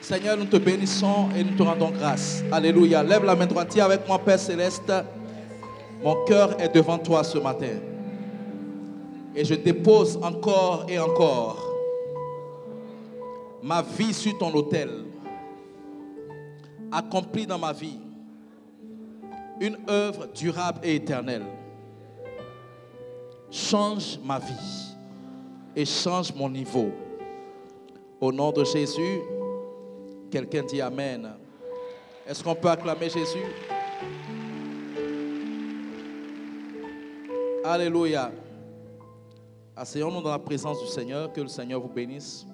Seigneur, nous te bénissons et nous te rendons grâce. Alléluia. Lève la main droite avec moi, Père Céleste. Mon cœur est devant toi ce matin. Et je dépose encore et encore ma vie sur ton autel. Accomplis dans ma vie une œuvre durable et éternelle. Change ma vie et change mon niveau. Au nom de Jésus, quelqu'un dit Amen. Est-ce qu'on peut acclamer Jésus? Alléluia. Asseyons-nous dans la présence du Seigneur. Que le Seigneur vous bénisse.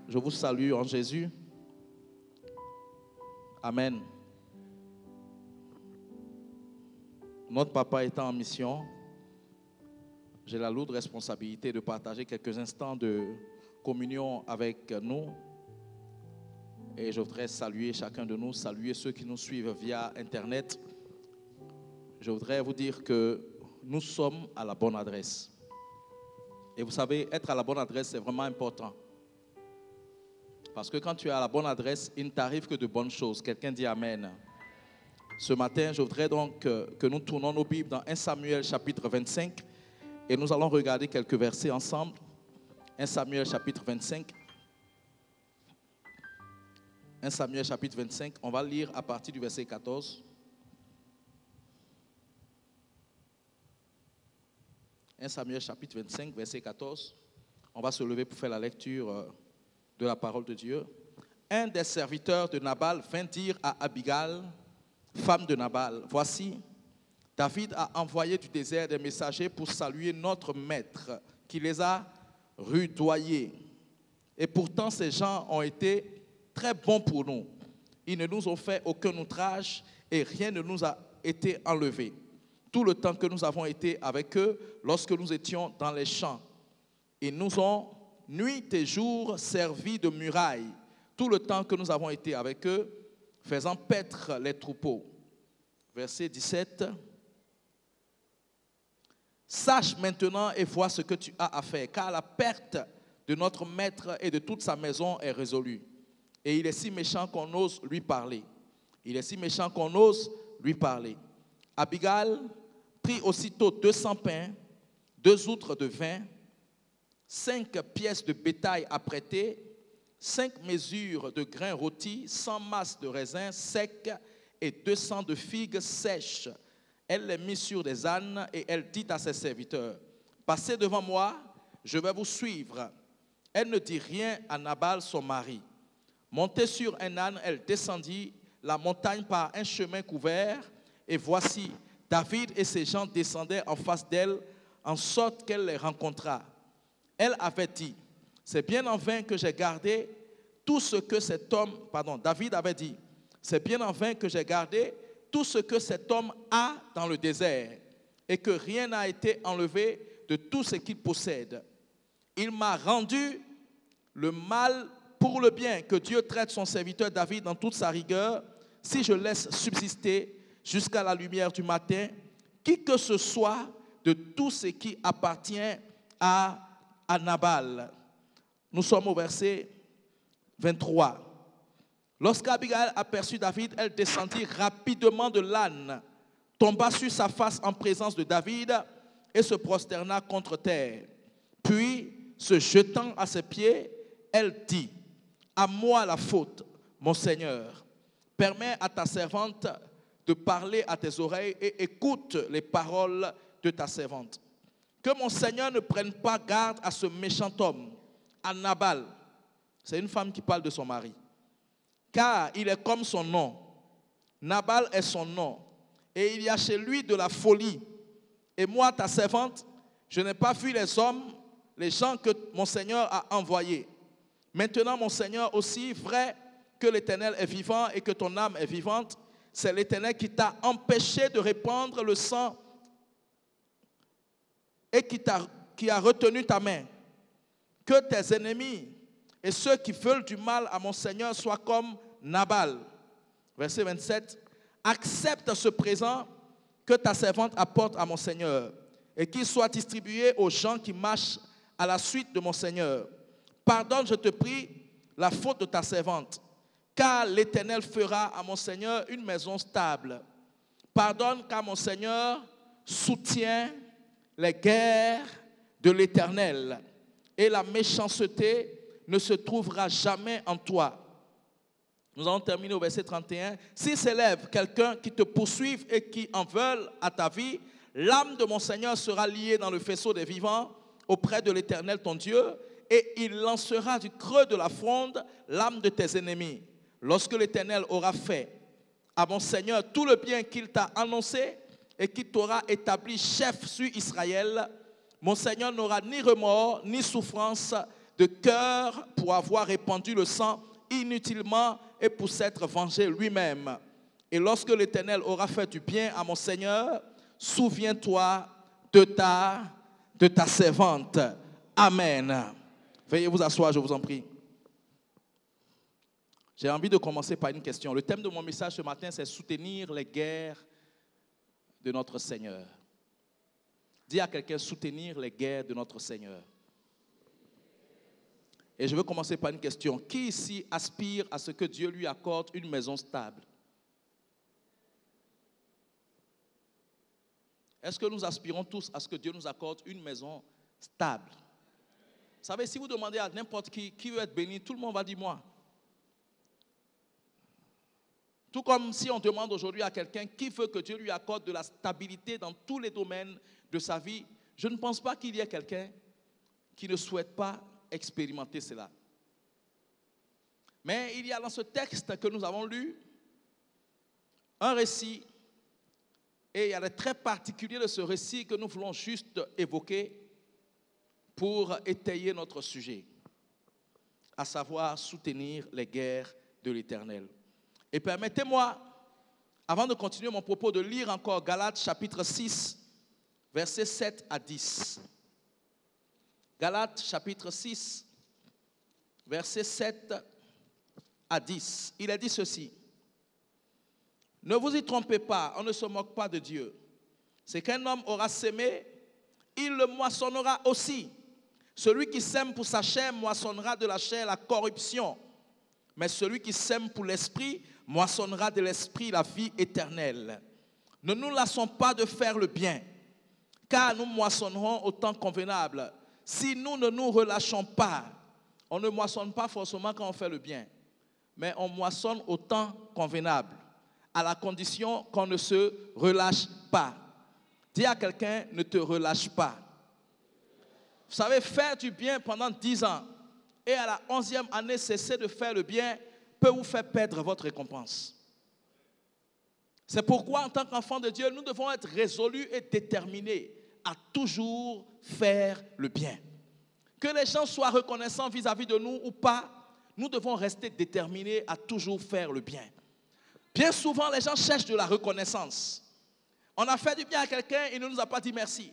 Je vous salue en Jésus. Amen. Notre papa étant en mission, j'ai la lourde responsabilité de partager quelques instants de communion avec nous. Et je voudrais saluer chacun de nous, saluer ceux qui nous suivent via Internet. Je voudrais vous dire que nous sommes à la bonne adresse. Et vous savez, être à la bonne adresse, c'est vraiment important. Parce que quand tu es à la bonne adresse, il ne t'arrive que de bonnes choses. Quelqu'un dit Amen. Ce matin, je voudrais donc que nous tournons nos Bibles dans 1 Samuel chapitre 25. Et nous allons regarder quelques versets ensemble. 1 Samuel chapitre 25. 1 Samuel chapitre 25, on va lire à partir du verset 14. 1 Samuel chapitre 25, verset 14. On va se lever pour faire la lecture de la parole de Dieu. Un des serviteurs de Nabal vint dire à Abigail, femme de Nabal, voici, David a envoyé du désert des messagers pour saluer notre maître, qui les a rudoyés. Et pourtant, ces gens ont été très bons pour nous. Ils ne nous ont fait aucun outrage et rien ne nous a été enlevé. Tout le temps que nous avons été avec eux, lorsque nous étions dans les champs, ils nous ont nuit et jour servi de muraille. Tout le temps que nous avons été avec eux, faisant paître les troupeaux. Verset 17. Sache maintenant et vois ce que tu as à faire, car la perte de notre maître et de toute sa maison est résolue. Et il est si méchant qu'on ose lui parler. Il est si méchant qu'on ose lui parler. Abigail prit aussitôt 200 pains, 2 outres de vin, 5 pièces de bétail à prêter, 5 mesures de grains rôtis, 100 masses de raisins secs et 200 de figues sèches. Elle les mit sur des ânes et elle dit à ses serviteurs, passez devant moi, je vais vous suivre. Elle ne dit rien à Nabal, son mari. Montée sur un âne, elle descendit la montagne par un chemin couvert, et voici, David et ses gens descendaient en face d'elle, en sorte qu'elle les rencontra. Elle avait dit, c'est bien en vain que j'ai gardé tout ce que cet homme, David avait dit, c'est bien en vain que j'ai gardé tout ce que cet homme a dans le désert, et que rien n'a été enlevé de tout ce qu'il possède. Il m'a rendu le mal pour le bien, que Dieu traite son serviteur David dans toute sa rigueur, si je laisse subsister jusqu'à la lumière du matin, qui que ce soit de tout ce qui appartient à Nabal. Nous sommes au verset 23. Lorsqu'Abigail aperçut David, elle descendit rapidement de l'âne, tomba sur sa face en présence de David et se prosterna contre terre. Puis, se jetant à ses pieds, elle dit, à moi la faute, mon Seigneur. Permets à ta servante de parler à tes oreilles et écoute les paroles de ta servante. Que mon Seigneur ne prenne pas garde à ce méchant homme, à Nabal. C'est une femme qui parle de son mari. Car il est comme son nom. Nabal est son nom. Et il y a chez lui de la folie. Et moi, ta servante, je n'ai pas vu les hommes, les gens que mon Seigneur a envoyés. Maintenant, mon Seigneur, aussi vrai que l'Éternel est vivant et que ton âme est vivante, c'est l'Éternel qui t'a empêché de répandre le sang et qui a retenu ta main. Que tes ennemis et ceux qui veulent du mal à mon Seigneur soient comme Nabal. Verset 27. Accepte ce présent que ta servante apporte à mon Seigneur et qu'il soit distribué aux gens qui marchent à la suite de mon Seigneur. Pardonne, je te prie, la faute de ta servante. car l'Éternel fera à mon Seigneur une maison stable. Pardonne, car mon Seigneur soutient les guerres de l'Éternel, et la méchanceté ne se trouvera jamais en toi. Nous allons terminer au verset 31. S'il s'élève quelqu'un qui te poursuive et qui en veulent à ta vie, l'âme de mon Seigneur sera liée dans le faisceau des vivants auprès de l'Éternel ton Dieu, et il lancera du creux de la fronde l'âme de tes ennemis. Lorsque l'Éternel aura fait à mon Seigneur tout le bien qu'il t'a annoncé et qu'il t'aura établi chef sur Israël, mon Seigneur n'aura ni remords ni souffrance de cœur pour avoir répandu le sang inutilement et pour s'être vengé lui-même. Et lorsque l'Éternel aura fait du bien à mon Seigneur, souviens-toi de ta servante. Amen. Veuillez vous asseoir, je vous en prie. J'ai envie de commencer par une question. Le thème de mon message ce matin, c'est soutenir les guerres de notre Seigneur. Dis à quelqu'un, soutenir les guerres de notre Seigneur. Et je veux commencer par une question. Qui ici aspire à ce que Dieu lui accorde une maison stable? Est-ce que nous aspirons tous à ce que Dieu nous accorde une maison stable? Vous savez, si vous demandez à n'importe qui veut être béni, tout le monde va dire moi. Tout comme si on demande aujourd'hui à quelqu'un qui veut que Dieu lui accorde de la stabilité dans tous les domaines de sa vie, je ne pense pas qu'il y ait quelqu'un qui ne souhaite pas expérimenter cela. Mais il y a dans ce texte que nous avons lu un récit, et il y a des traits particuliers de ce récit que nous voulons juste évoquer pour étayer notre sujet, à savoir soutenir les guerres de l'Éternel. Et permettez-moi, avant de continuer mon propos, de lire encore Galates chapitre 6, versets 7 à 10. Galates chapitre 6, versets 7 à 10. Il a dit ceci. Ne vous y trompez pas, on ne se moque pas de Dieu. C'est qu'un homme aura sémé, il le moissonnera aussi. Celui qui sème pour sa chair moissonnera de la chair la corruption. Mais celui qui sème pour l'esprit moissonnera de l'esprit la vie éternelle. Ne nous lassons pas de faire le bien, car nous moissonnerons au temps convenable. Si nous ne nous relâchons pas, on ne moissonne pas forcément quand on fait le bien, mais on moissonne au temps convenable, à la condition qu'on ne se relâche pas. Dis à quelqu'un, ne te relâche pas. Vous savez, faire du bien pendant 10 ans et à la 11e année cesser de faire le bien peut vous faire perdre votre récompense. C'est pourquoi, en tant qu'enfant de Dieu, nous devons être résolus et déterminés à toujours faire le bien. Que les gens soient reconnaissants vis-à-vis de nous ou pas, nous devons rester déterminés à toujours faire le bien. Bien souvent, les gens cherchent de la reconnaissance. On a fait du bien à quelqu'un, il ne nous a pas dit merci.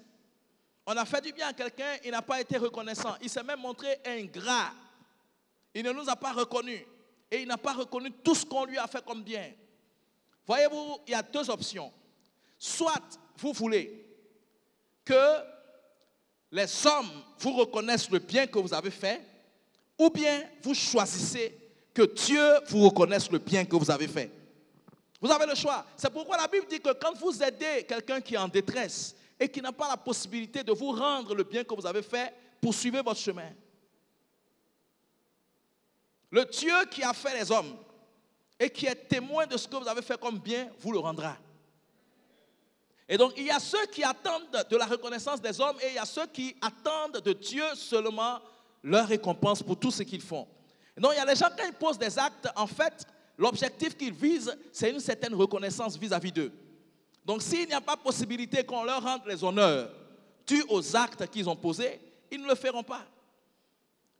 On a fait du bien à quelqu'un, il n'a pas été reconnaissant. Il s'est même montré ingrat. Il ne nous a pas reconnus. Et il n'a pas reconnu tout ce qu'on lui a fait comme bien. Voyez-vous, il y a deux options. Soit vous voulez que les hommes vous reconnaissent le bien que vous avez fait, ou bien vous choisissez que Dieu vous reconnaisse le bien que vous avez fait. Vous avez le choix. C'est pourquoi la Bible dit que quand vous aidez quelqu'un qui est en détresse et qui n'a pas la possibilité de vous rendre le bien que vous avez fait, poursuivez votre chemin. Le Dieu qui a fait les hommes et qui est témoin de ce que vous avez fait comme bien, vous le rendra. Et donc, il y a ceux qui attendent de la reconnaissance des hommes et il y a ceux qui attendent de Dieu seulement leur récompense pour tout ce qu'ils font. Et donc, il y a les gens, quand ils posent des actes, en fait, l'objectif qu'ils visent, c'est une certaine reconnaissance vis-à-vis d'eux. Donc, s'il n'y a pas possibilité qu'on leur rende les honneurs dus aux actes qu'ils ont posés, ils ne le feront pas.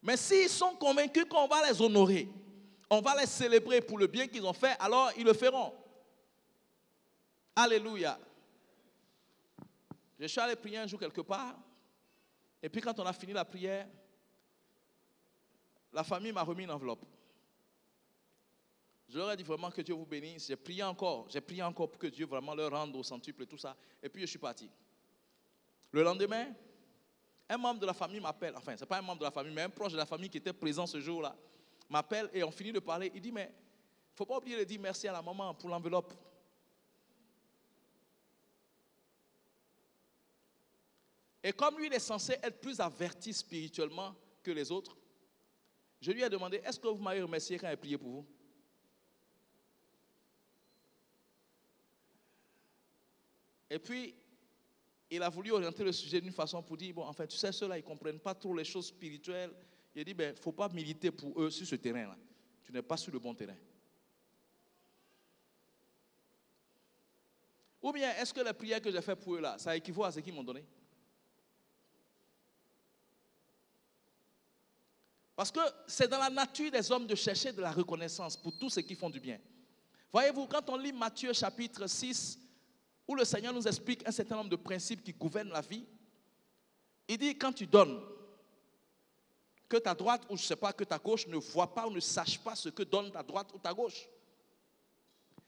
Mais s'ils sont convaincus qu'on va les honorer, on va les célébrer pour le bien qu'ils ont fait, alors ils le feront. Alléluia. Je suis allé prier un jour quelque part, et puis quand on a fini la prière, la famille m'a remis une enveloppe. Je leur ai dit vraiment que Dieu vous bénisse. J'ai prié encore pour que Dieu vraiment leur rende au centuple et tout ça. Et puis je suis parti. Le lendemain, un membre de la famille m'appelle. Enfin, ce n'est pas un membre de la famille, mais un proche de la famille qui était présent ce jour-là m'appelle et on finit de parler. Il dit, mais ne faut pas oublier de dire merci à la maman pour l'enveloppe. Et comme lui, il est censé être plus averti spirituellement que les autres, je lui ai demandé, est-ce que vous m'avez remercié quand j'ai prié pour vous? Et puis, il a voulu orienter le sujet d'une façon pour dire, bon, enfin, tu sais, ceux-là, ils ne comprennent pas trop les choses spirituelles. Il a dit, ben, il ne faut pas militer pour eux sur ce terrain-là. Tu n'es pas sur le bon terrain. Ou bien, est-ce que les prières que j'ai faites pour eux là, ça équivaut à ce qu'ils m'ont donné? Parce que c'est dans la nature des hommes de chercher de la reconnaissance pour tous ceux qui font du bien. Voyez-vous, quand on lit Matthieu chapitre 6, où le Seigneur nous explique un certain nombre de principes qui gouvernent la vie, il dit, quand tu donnes, que ta droite ou je ne sais pas, que ta gauche ne voit pas ou ne sache pas ce que donne ta droite ou ta gauche.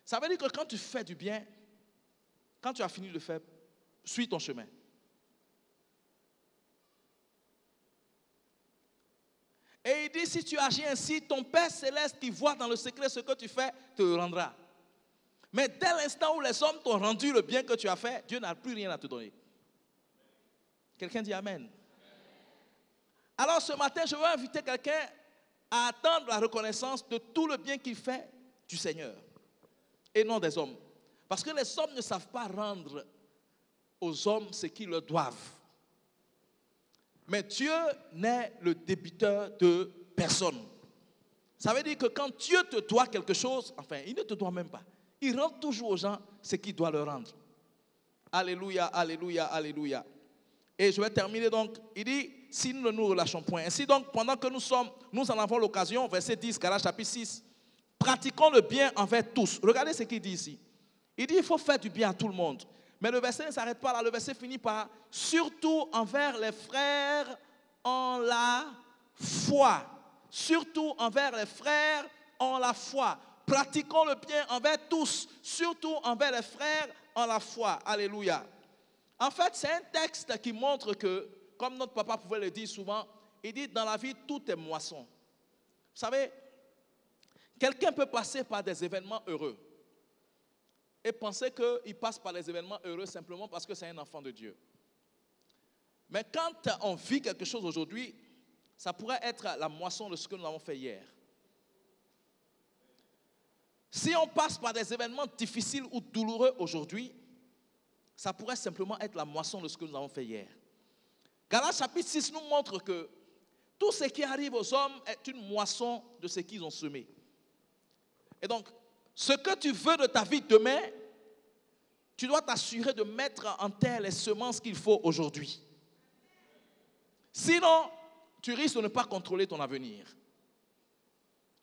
Ça veut dire que quand tu fais du bien, quand tu as fini de le faire, suis ton chemin. Et il dit, si tu agis ainsi, ton Père céleste qui voit dans le secret ce que tu fais, te le rendra. Mais dès l'instant où les hommes t'ont rendu le bien que tu as fait, Dieu n'a plus rien à te donner. Quelqu'un dit Amen. Alors ce matin, je veux inviter quelqu'un à attendre la reconnaissance de tout le bien qu'il fait du Seigneur et non des hommes. Parce que les hommes ne savent pas rendre aux hommes ce qu'ils leur doivent. Mais Dieu n'est le débiteur de personne. Ça veut dire que quand Dieu te doit quelque chose, enfin, il ne te doit même pas. Il rend toujours aux gens ce qu'il doit leur rendre. Alléluia, alléluia, alléluia. Et je vais terminer donc. Il dit, si nous ne nous relâchons point. Ainsi donc, pendant que nous en avons l'occasion, verset 10, Galates chapitre 6, pratiquons le bien envers tous. Regardez ce qu'il dit ici. Il dit, il faut faire du bien à tout le monde. Mais le verset ne s'arrête pas là. Le verset finit par, surtout envers les frères en la foi. Surtout envers les frères en la foi. Pratiquons le bien envers tous, surtout envers les frères en la foi. Alléluia. En fait, c'est un texte qui montre que, comme notre papa pouvait le dire souvent, il dit, dans la vie, tout est moisson. Vous savez, quelqu'un peut passer par des événements heureux et penser qu'il passe par les événements heureux simplement parce que c'est un enfant de Dieu. Mais quand on vit quelque chose aujourd'hui, ça pourrait être la moisson de ce que nous avons fait hier. Si on passe par des événements difficiles ou douloureux aujourd'hui, ça pourrait simplement être la moisson de ce que nous avons fait hier. Galates chapitre 6 nous montre que tout ce qui arrive aux hommes est une moisson de ce qu'ils ont semé. Et donc, ce que tu veux de ta vie demain, tu dois t'assurer de mettre en terre les semences qu'il faut aujourd'hui. Sinon, tu risques de ne pas contrôler ton avenir.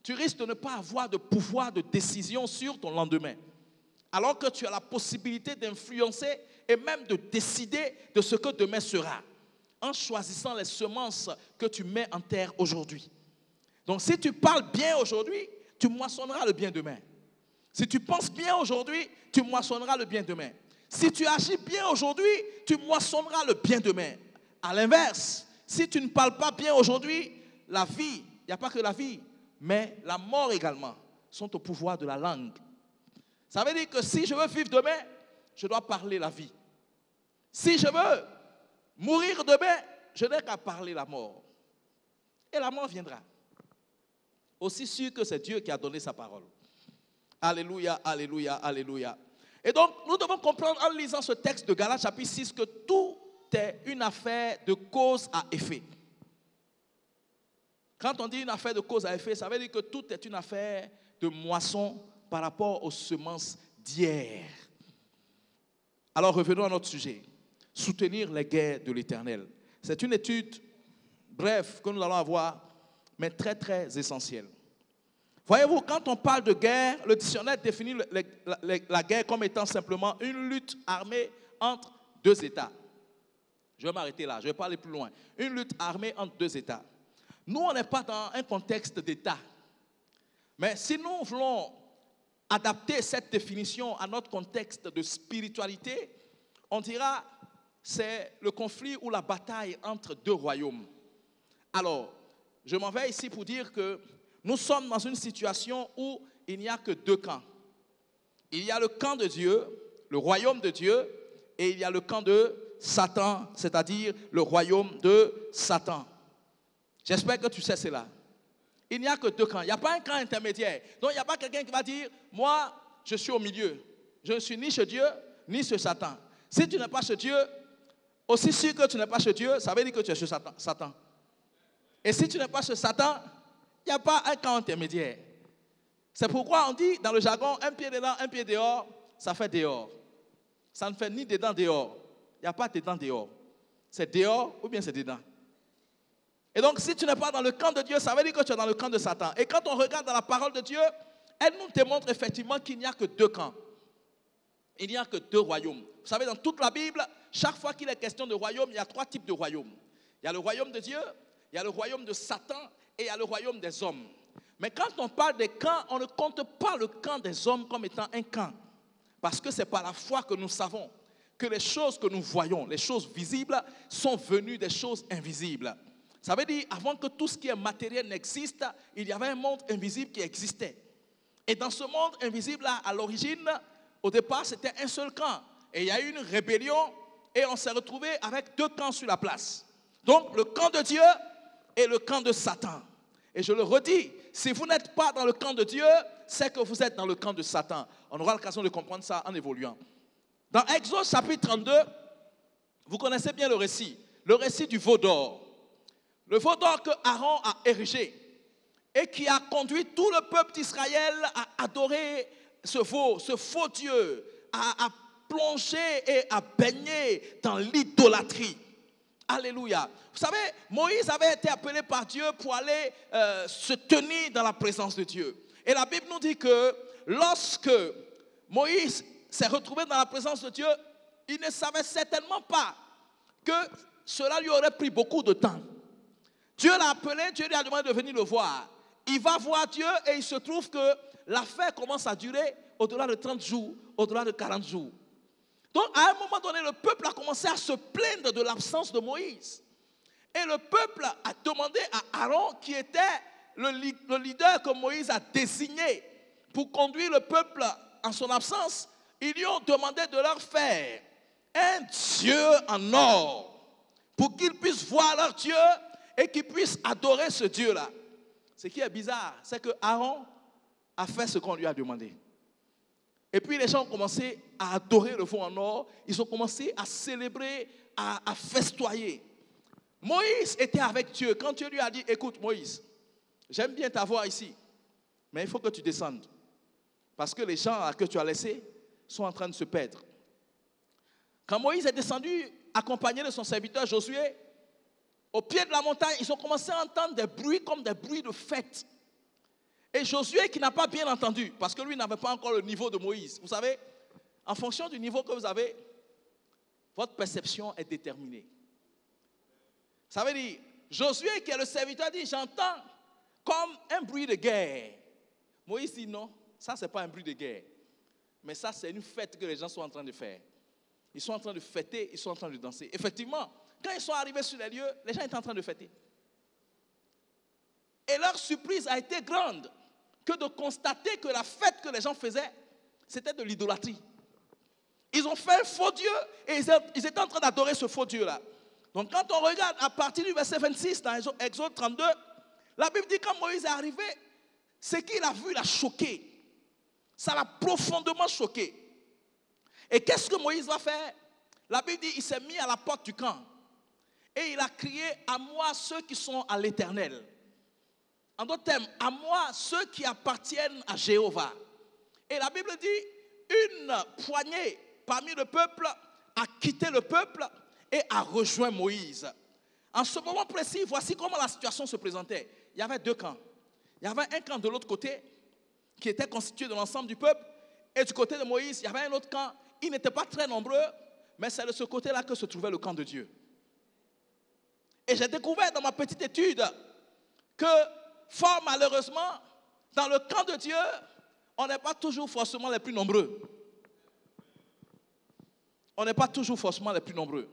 Tu risques de ne pas avoir de pouvoir de décision sur ton lendemain. Alors que tu as la possibilité d'influencer et même de décider de ce que demain sera, en choisissant les semences que tu mets en terre aujourd'hui. Donc si tu parles bien aujourd'hui, tu moissonneras le bien demain. Si tu penses bien aujourd'hui, tu moissonneras le bien demain. Si tu agis bien aujourd'hui, tu moissonneras le bien demain. À l'inverse, si tu ne parles pas bien aujourd'hui, la vie, il n'y a pas que la vie, mais la mort également, sont au pouvoir de la langue. Ça veut dire que si je veux vivre demain, je dois parler la vie. Si je veux mourir demain, je n'ai qu'à parler la mort. Et la mort viendra. Aussi sûr que c'est Dieu qui a donné sa parole. Alléluia, alléluia, alléluia. Et donc, nous devons comprendre en lisant ce texte de Galates chapitre 6 que tout est une affaire de cause à effet. Quand on dit une affaire de cause à effet, ça veut dire que tout est une affaire de moisson par rapport aux semences d'hier. Alors revenons à notre sujet. Soutenir les guerres de l'Éternel. C'est une étude brève que nous allons avoir, mais très très essentielle. Voyez-vous, quand on parle de guerre, le dictionnaire définit la guerre comme étant simplement une lutte armée entre deux États. Je vais m'arrêter là, je ne vais pas aller plus loin. Une lutte armée entre deux États. Nous, on n'est pas dans un contexte d'État. Mais si nous voulons adapter cette définition à notre contexte de spiritualité, on dira c'est le conflit ou la bataille entre deux royaumes. Alors, je m'en vais ici pour dire que nous sommes dans une situation où il n'y a que deux camps. Il y a le camp de Dieu, le royaume de Dieu, et il y a le camp de Satan, c'est-à-dire le royaume de Satan. J'espère que tu sais cela. Il n'y a que deux camps. Il n'y a pas un camp intermédiaire. Donc il n'y a pas quelqu'un qui va dire, moi, je suis au milieu. Je ne suis ni chez Dieu, ni chez Satan. Si tu n'es pas chez Dieu, aussi sûr que tu n'es pas chez Dieu, ça veut dire que tu es chez Satan. Et si tu n'es pas chez Satan, il n'y a pas un camp intermédiaire. C'est pourquoi on dit dans le jargon, un pied dedans, un pied dehors, ça fait dehors. Ça ne fait ni dedans, dehors. Il n'y a pas dedans, dehors. C'est dehors ou bien c'est dedans. Et donc, si tu n'es pas dans le camp de Dieu, ça veut dire que tu es dans le camp de Satan. Et quand on regarde dans la parole de Dieu, elle nous démontre effectivement qu'il n'y a que deux camps. Il n'y a que deux royaumes. Vous savez, dans toute la Bible, chaque fois qu'il est question de royaume, il y a trois types de royaumes. Il y a le royaume de Dieu, il y a le royaume de Satan et il y a le royaume des hommes. Mais quand on parle des camps, on ne compte pas le camp des hommes comme étant un camp. Parce que c'est par la foi que nous savons que les choses que nous voyons, les choses visibles, sont venues des choses invisibles. Ça veut dire, avant que tout ce qui est matériel n'existe, il y avait un monde invisible qui existait. Et dans ce monde invisible-là, à l'origine, au départ, c'était un seul camp. Et il y a eu une rébellion et on s'est retrouvé avec deux camps sur la place. Donc, le camp de Dieu et le camp de Satan. Et je le redis, si vous n'êtes pas dans le camp de Dieu, c'est que vous êtes dans le camp de Satan. On aura l'occasion de comprendre ça en évoluant. Dans Exode chapitre 32, vous connaissez bien le récit du veau d'or. Le veau d'or que Aaron a érigé et qui a conduit tout le peuple d'Israël à adorer ce faux Dieu, à plonger et à baigner dans l'idolâtrie. Alléluia. Vous savez, Moïse avait été appelé par Dieu pour aller se tenir dans la présence de Dieu. Et la Bible nous dit que lorsque Moïse s'est retrouvé dans la présence de Dieu, il ne savait certainement pas que cela lui aurait pris beaucoup de temps. Dieu l'a appelé, Dieu lui a demandé de venir le voir. Il va voir Dieu et il se trouve que l'affaire commence à durer au-delà de 30 jours, au-delà de 40 jours. Donc, à un moment donné, le peuple a commencé à se plaindre de l'absence de Moïse. Et le peuple a demandé à Aaron, qui était le leader que Moïse a désigné pour conduire le peuple en son absence, ils lui ont demandé de leur faire un Dieu en or pour qu'ils puissent voir leur Dieu et qu'ils puissent adorer ce Dieu-là. Ce qui est bizarre, c'est que Aaron a fait ce qu'on lui a demandé. Et puis les gens ont commencé à adorer le veau en or. Ils ont commencé à célébrer, à festoyer. Moïse était avec Dieu. Quand Dieu lui a dit, écoute Moïse, j'aime bien t'avoir ici, mais il faut que tu descendes. Parce que les gens que tu as laissés sont en train de se perdre. Quand Moïse est descendu, accompagné de son serviteur Josué, au pied de la montagne, ils ont commencé à entendre des bruits comme des bruits de fête. Et Josué, qui n'a pas bien entendu, parce que lui n'avait pas encore le niveau de Moïse. Vous savez, en fonction du niveau que vous avez, votre perception est déterminée. Ça veut dire, Josué, qui est le serviteur, dit, j'entends comme un bruit de guerre. Moïse dit, non, ça, ce n'est pas un bruit de guerre. Mais ça, c'est une fête que les gens sont en train de faire. Ils sont en train de fêter, ils sont en train de danser. Effectivement, quand ils sont arrivés sur les lieux, les gens étaient en train de fêter. Et leur surprise a été grande que de constater que la fête que les gens faisaient, c'était de l'idolâtrie. Ils ont fait un faux Dieu et ils étaient en train d'adorer ce faux Dieu-là. Donc quand on regarde à partir du verset 26 dans Exode 32, la Bible dit que quand Moïse est arrivé, ce qu'il a vu l'a choqué. Ça l'a profondément choqué. Et qu'est-ce que Moïse va faire? La Bible dit qu'il s'est mis à la porte du camp. Et il a crié, à moi ceux qui sont à l'Éternel. En d'autres termes, à moi ceux qui appartiennent à Jéhovah. Et la Bible dit, une poignée parmi le peuple a quitté le peuple et a rejoint Moïse. En ce moment précis, voici comment la situation se présentait. Il y avait deux camps. Il y avait un camp de l'autre côté qui était constitué de l'ensemble du peuple. Et du côté de Moïse, il y avait un autre camp. Ils n'étaient pas très nombreux, mais c'est de ce côté-là que se trouvait le camp de Dieu. Et j'ai découvert dans ma petite étude que, fort malheureusement, dans le camp de Dieu, on n'est pas toujours forcément les plus nombreux. On n'est pas toujours forcément les plus nombreux.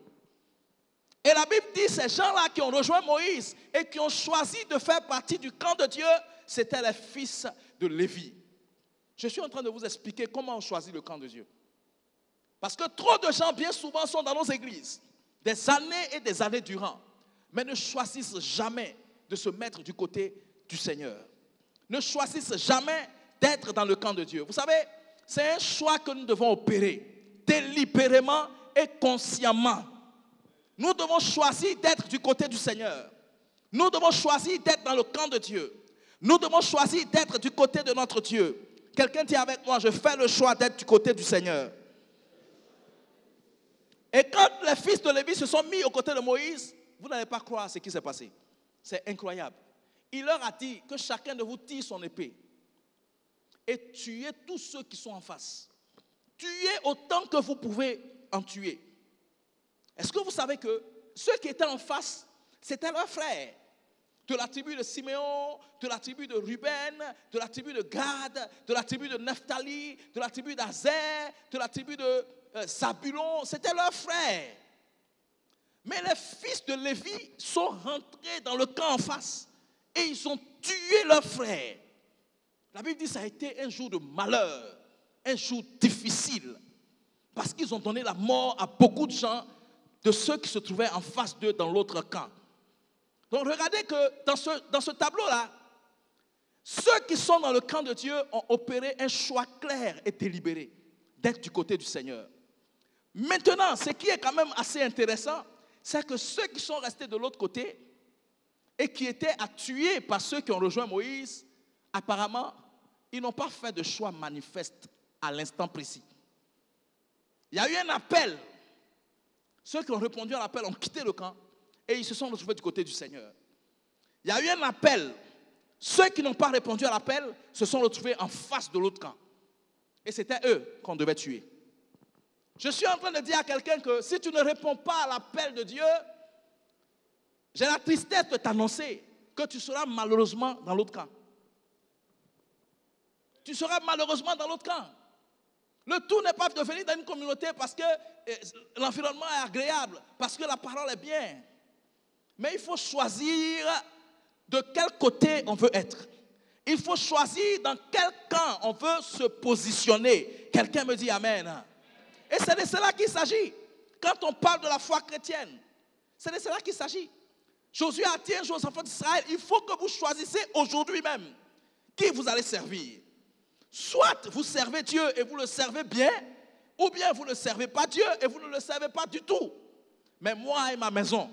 Et la Bible dit, ces gens-là qui ont rejoint Moïse et qui ont choisi de faire partie du camp de Dieu, c'étaient les fils de Lévi. Je suis en train de vous expliquer comment on choisit le camp de Dieu. Parce que trop de gens, bien souvent, sont dans nos églises, des années et des années durant, mais ne choisissent jamais de se mettre du côté du Seigneur. Ne choisissent jamais d'être dans le camp de Dieu. Vous savez, c'est un choix que nous devons opérer délibérément et consciemment. Nous devons choisir d'être du côté du Seigneur. Nous devons choisir d'être dans le camp de Dieu. Nous devons choisir d'être du côté de notre Dieu. Quelqu'un dit avec moi, je fais le choix d'être du côté du Seigneur. Et quand les fils de Lévi se sont mis aux côtés de Moïse, vous n'allez pas croire ce qui s'est passé. C'est incroyable. Il leur a dit que chacun de vous tire son épée et tuez tous ceux qui sont en face. Tuez autant que vous pouvez en tuer. Est-ce que vous savez que ceux qui étaient en face, c'était leurs frères, de la tribu de Siméon, de la tribu de Ruben, de la tribu de Gad, de la tribu de Nephtali, de la tribu d'Azer, de la tribu de Zabulon, c'était leurs frères. Mais les fils de Lévi sont rentrés dans le camp en face et ils ont tué leurs frères. La Bible dit que ça a été un jour de malheur, un jour difficile, parce qu'ils ont donné la mort à beaucoup de gens, de ceux qui se trouvaient en face d'eux dans l'autre camp. Donc regardez que dans ce tableau-là, ceux qui sont dans le camp de Dieu ont opéré un choix clair et délibéré d'être du côté du Seigneur. Maintenant, ce qui est quand même assez intéressant, c'est que ceux qui sont restés de l'autre côté et qui étaient à tuer par ceux qui ont rejoint Moïse, apparemment, ils n'ont pas fait de choix manifeste à l'instant précis. Il y a eu un appel. Ceux qui ont répondu à l'appel ont quitté le camp et ils se sont retrouvés du côté du Seigneur. Il y a eu un appel. Ceux qui n'ont pas répondu à l'appel se sont retrouvés en face de l'autre camp. Et c'était eux qu'on devait tuer. Je suis en train de dire à quelqu'un que si tu ne réponds pas à l'appel de Dieu, j'ai la tristesse de t'annoncer que tu seras malheureusement dans l'autre camp. Tu seras malheureusement dans l'autre camp. Le tout n'est pas de venir dans une communauté parce que l'environnement est agréable, parce que la parole est bien. Mais il faut choisir de quel côté on veut être. Il faut choisir dans quel camp on veut se positionner. Quelqu'un me dit Amen. Et c'est de cela qu'il s'agit. Quand on parle de la foi chrétienne, c'est de cela qu'il s'agit. Josué a dit un jour aux enfants d'Israël, il faut que vous choisissez aujourd'hui même qui vous allez servir. Soit vous servez Dieu et vous le servez bien, ou bien vous ne servez pas Dieu et vous ne le servez pas du tout. Mais moi et ma maison,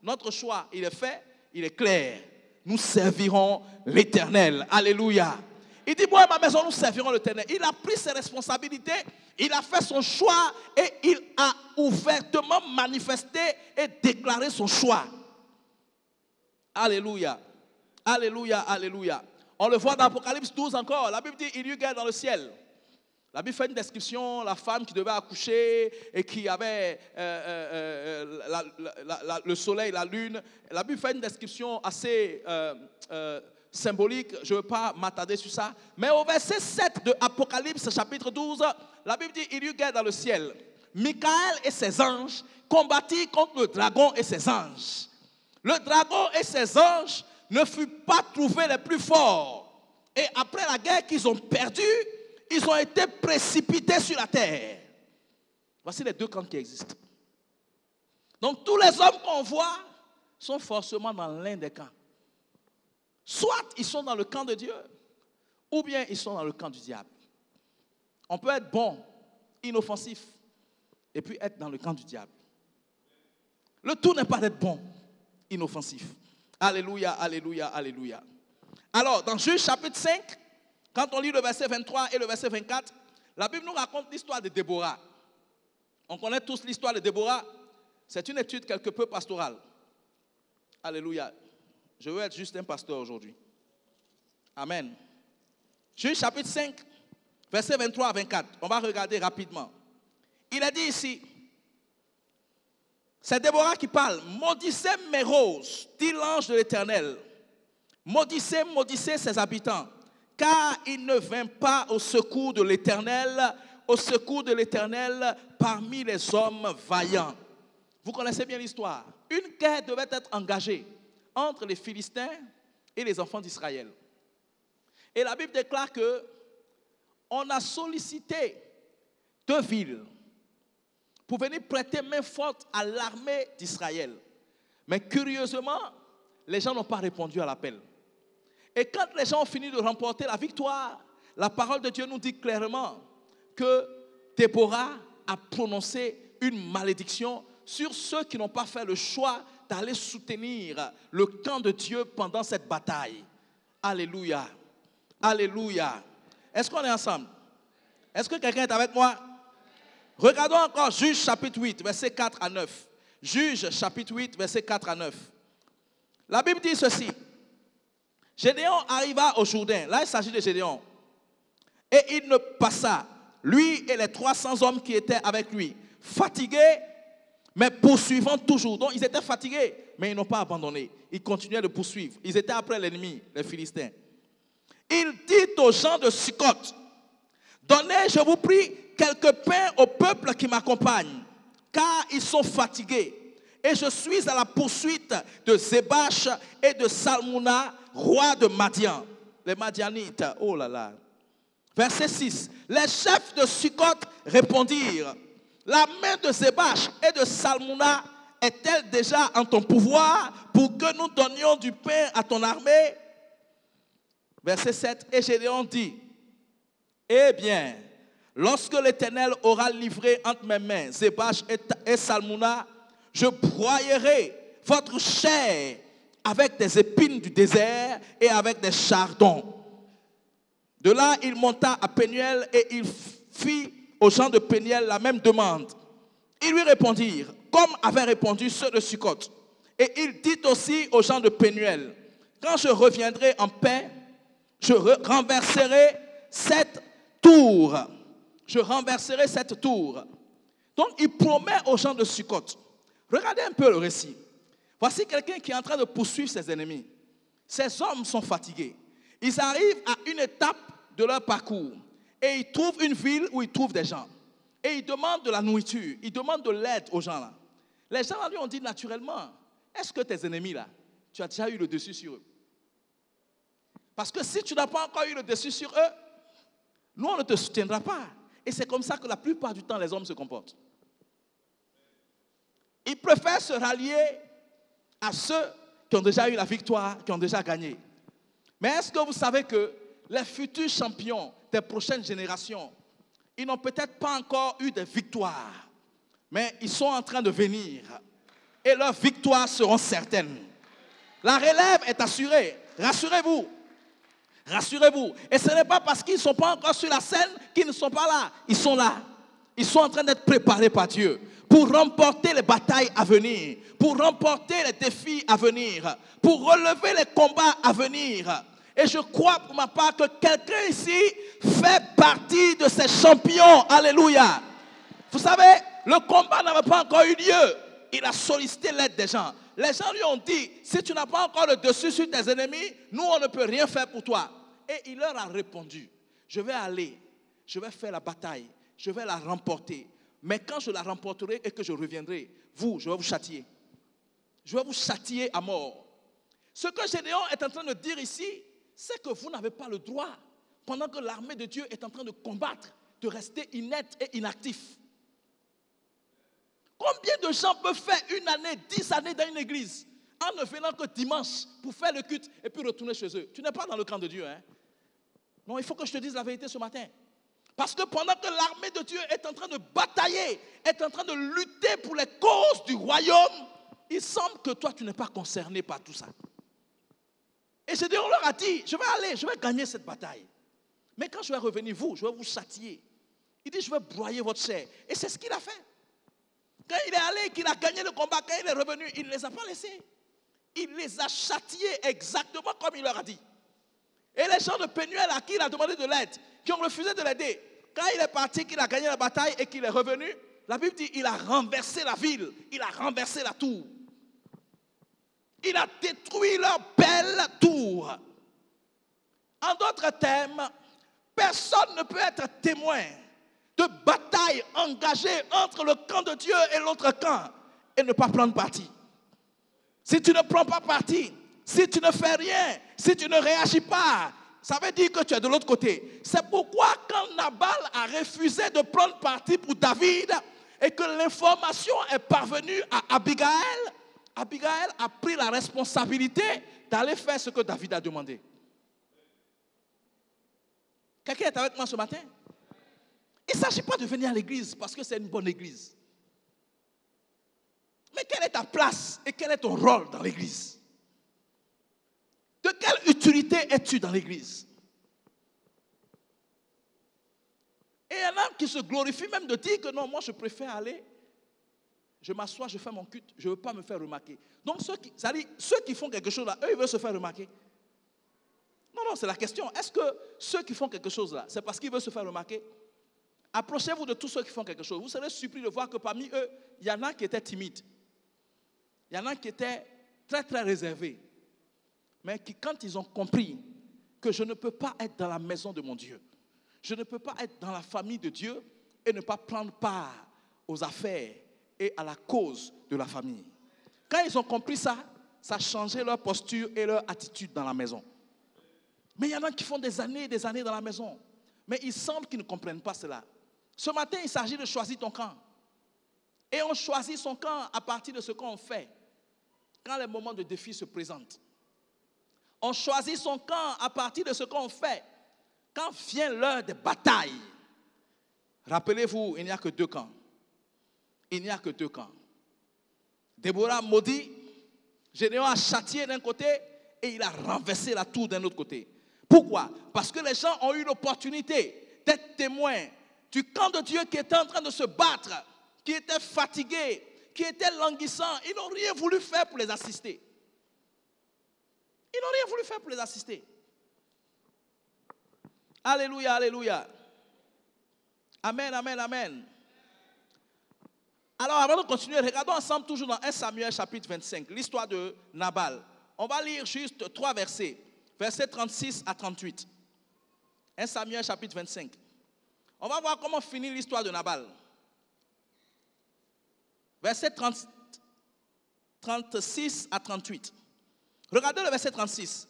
notre choix, il est fait, il est clair. Nous servirons l'Éternel. Alléluia. Il dit, moi et ma maison, nous servirons l'Éternel. Il a pris ses responsabilités, il a fait son choix et il a ouvertement manifesté et déclaré son choix. Alléluia. Alléluia, alléluia. On le voit dans Apocalypse 12 encore. La Bible dit, il y eut guerre dans le ciel. La Bible fait une description, la femme qui devait accoucher et qui avait le soleil, la lune. La Bible fait une description assez symbolique, je ne veux pas m'attarder sur ça. Mais au verset 7 de Apocalypse chapitre 12, la Bible dit, il y eut guerre dans le ciel. Michael et ses anges combattirent contre le dragon et ses anges. Le dragon et ses anges ne furent pas trouvés les plus forts. Et après la guerre qu'ils ont perdue, ils ont été précipités sur la terre. Voici les deux camps qui existent. Donc tous les hommes qu'on voit sont forcément dans l'un des camps. Soit ils sont dans le camp de Dieu, ou bien ils sont dans le camp du diable. On peut être bon, inoffensif, et puis être dans le camp du diable. Le tout n'est pas d'être bon, inoffensif. Alléluia, alléluia, alléluia. Alors, dans Juge chapitre 5, quand on lit le verset 23 et le verset 24, la Bible nous raconte l'histoire de Déborah. On connaît tous l'histoire de Déborah. C'est une étude quelque peu pastorale. Alléluia. Je veux être juste un pasteur aujourd'hui. Amen. Juge chapitre 5, verset 23 à 24. On va regarder rapidement. Il a dit ici, c'est Déborah qui parle. Maudissez mes roses, dit l'ange de l'Éternel. Maudissez, maudissez ses habitants, car il ne vint pas au secours de l'Éternel, parmi les hommes vaillants. Vous connaissez bien l'histoire. Une guerre devait être engagée entre les Philistins et les enfants d'Israël. Et la Bible déclare que on a sollicité 2 villes pour venir prêter main forte à l'armée d'Israël. Mais curieusement, les gens n'ont pas répondu à l'appel. Et quand les gens ont fini de remporter la victoire, la parole de Dieu nous dit clairement que Déborah a prononcé une malédiction sur ceux qui n'ont pas fait le choix d'aller soutenir le camp de Dieu pendant cette bataille. Alléluia. Alléluia. Est-ce qu'on est ensemble? Est-ce que quelqu'un est avec moi? Regardons encore Juge chapitre 8, versets 4 à 9. Juge chapitre 8, versets 4 à 9. La Bible dit ceci. Gédéon arriva au Jourdain. Là, il s'agit de Gédéon. Et il ne passa, lui et les 300 hommes qui étaient avec lui, fatigués, mais poursuivant toujours. Donc, ils étaient fatigués, mais ils n'ont pas abandonné. Ils continuaient de poursuivre. Ils étaient après l'ennemi, les Philistins. Il dit aux gens de Sukkot, donnez, je vous prie, quelques pains au peuple qui m'accompagne, car ils sont fatigués. Et je suis à la poursuite de Zébach et de Salmouna, roi de Madian. Les Madianites, oh là là. Verset 6. Les chefs de Sukkot répondirent, la main de Zébach et de Salmouna est-elle déjà en ton pouvoir pour que nous donnions du pain à ton armée? Verset 7. Et Gédéon dit, eh bien, lorsque l'Éternel aura livré entre mes mains Zébach et Salmouna, je broyerai votre chair avec des épines du désert et avec des chardons. De là, il monta à Pénuel et il fit aux gens de Pénuel la même demande. Ils lui répondirent, comme avaient répondu ceux de Sukkot. Et il dit aussi aux gens de Pénuel, quand je reviendrai en paix, je renverserai cette tour. Je renverserai cette tour. Donc, il promet aux gens de Sukkot. Regardez un peu le récit. Voici quelqu'un qui est en train de poursuivre ses ennemis. Ces hommes sont fatigués. Ils arrivent à une étape de leur parcours et ils trouvent une ville où ils trouvent des gens. Et ils demandent de la nourriture, ils demandent de l'aide aux gens là. Les gens là lui ont dit naturellement, est-ce que tes ennemis là, tu as déjà eu le dessus sur eux? Parce que si tu n'as pas encore eu le dessus sur eux, nous on ne te soutiendra pas. Et c'est comme ça que la plupart du temps les hommes se comportent. Ils préfèrent se rallier à ceux qui ont déjà eu la victoire, qui ont déjà gagné. Mais est-ce que vous savez que les futurs champions des prochaines générations, ils n'ont peut-être pas encore eu de victoires, mais ils sont en train de venir et leurs victoires seront certaines. La relève est assurée, rassurez-vous. Rassurez-vous. Et ce n'est pas parce qu'ils ne sont pas encore sur la scène qu'ils ne sont pas là. Ils sont là. Ils sont en train d'être préparés par Dieu pour remporter les batailles à venir, pour remporter les défis à venir, pour relever les combats à venir. Et je crois pour ma part que quelqu'un ici fait partie de ces champions. Alléluia. Vous savez, le combat n'avait pas encore eu lieu. Il a sollicité l'aide des gens. Les gens lui ont dit, si tu n'as pas encore le dessus sur tes ennemis, nous on ne peut rien faire pour toi. Et il leur a répondu, je vais aller, je vais faire la bataille, je vais la remporter. Mais quand je la remporterai et que je reviendrai, je vais vous châtier. Je vais vous châtier à mort. Ce que Gédéon est en train de dire ici, c'est que vous n'avez pas le droit, pendant que l'armée de Dieu est en train de combattre, de rester inerte et inactif. Combien de gens peuvent faire une année, 10 années dans une église, en ne venant que dimanche pour faire le culte et puis retourner chez eux? Tu n'es pas dans le camp de Dieu, hein? Non, il faut que je te dise la vérité ce matin. Parce que pendant que l'armée de Dieu est en train de batailler, est en train de lutter pour les causes du royaume, il semble que toi, tu n'es pas concerné par tout ça. Et Gédéon leur a dit, je vais aller, je vais gagner cette bataille. Mais quand je vais revenir, je vais vous châtier. Il dit, je vais broyer votre chair. Et c'est ce qu'il a fait. Quand il est allé, qu'il a gagné le combat, quand il est revenu, il ne les a pas laissés. Il les a châtiés exactement comme il leur a dit. Et les gens de Pénuel à qui il a demandé de l'aide, qui ont refusé de l'aider, quand il est parti, qu'il a gagné la bataille et qu'il est revenu, la Bible dit qu'il a renversé la ville, il a renversé la tour. Il a détruit leur belle tour. En d'autres termes, personne ne peut être témoin de bataille engagée entre le camp de Dieu et l'autre camp et ne pas prendre parti. Si tu ne prends pas parti, si tu ne fais rien, si tu ne réagis pas, ça veut dire que tu es de l'autre côté. C'est pourquoi quand Nabal a refusé de prendre parti pour David et que l'information est parvenue à Abigail, Abigail a pris la responsabilité d'aller faire ce que David a demandé. Quelqu'un est avec moi ce matin? Il ne s'agit pas de venir à l'église parce que c'est une bonne église. Mais quelle est ta place et quel est ton rôle dans l'église? De quelle utilité es-tu dans l'église? Et il y en a qui se glorifient même de dire que non, moi je préfère aller, je m'assois, je fais mon culte, je ne veux pas me faire remarquer. Donc ceux qui font quelque chose là, eux ils veulent se faire remarquer. Non, c'est la question. Est-ce que ceux qui font quelque chose là, c'est parce qu'ils veulent se faire remarquer? Approchez-vous de tous ceux qui font quelque chose. Vous serez surpris de voir que parmi eux, il y en a qui étaient timides. Il y en a qui étaient très très réservés. Mais qui, quand ils ont compris que je ne peux pas être dans la maison de mon Dieu, je ne peux pas être dans la famille de Dieu et ne pas prendre part aux affaires et à la cause de la famille. Quand ils ont compris ça, ça a changé leur posture et leur attitude dans la maison. Mais il y en a qui font des années et des années dans la maison. Mais il semble qu'ils ne comprennent pas cela. Ce matin, il s'agit de choisir ton camp. Et on choisit son camp à partir de ce qu'on fait quand les moments de défi se présentent. On choisit son camp à partir de ce qu'on fait quand vient l'heure des batailles. Rappelez-vous, il n'y a que deux camps. Il n'y a que deux camps. Déborah maudit, Gédéon a châtié d'un côté et il a renversé la tour d'un autre côté. Pourquoi? Parce que les gens ont eu l'opportunité d'être témoins du camp de Dieu qui était en train de se battre, qui était fatigué, qui était languissant. Ils n'ont rien voulu faire pour les assister. Ils n'ont rien voulu faire pour les assister. Alléluia, alléluia. Amen, amen, amen. Alors avant de continuer, regardons ensemble toujours dans 1 Samuel chapitre 25, l'histoire de Nabal. On va lire juste 3 versets, versets 36 à 38. 1 Samuel chapitre 25. On va voir comment finit l'histoire de Nabal. Versets 36 à 38. Regardez le verset 36.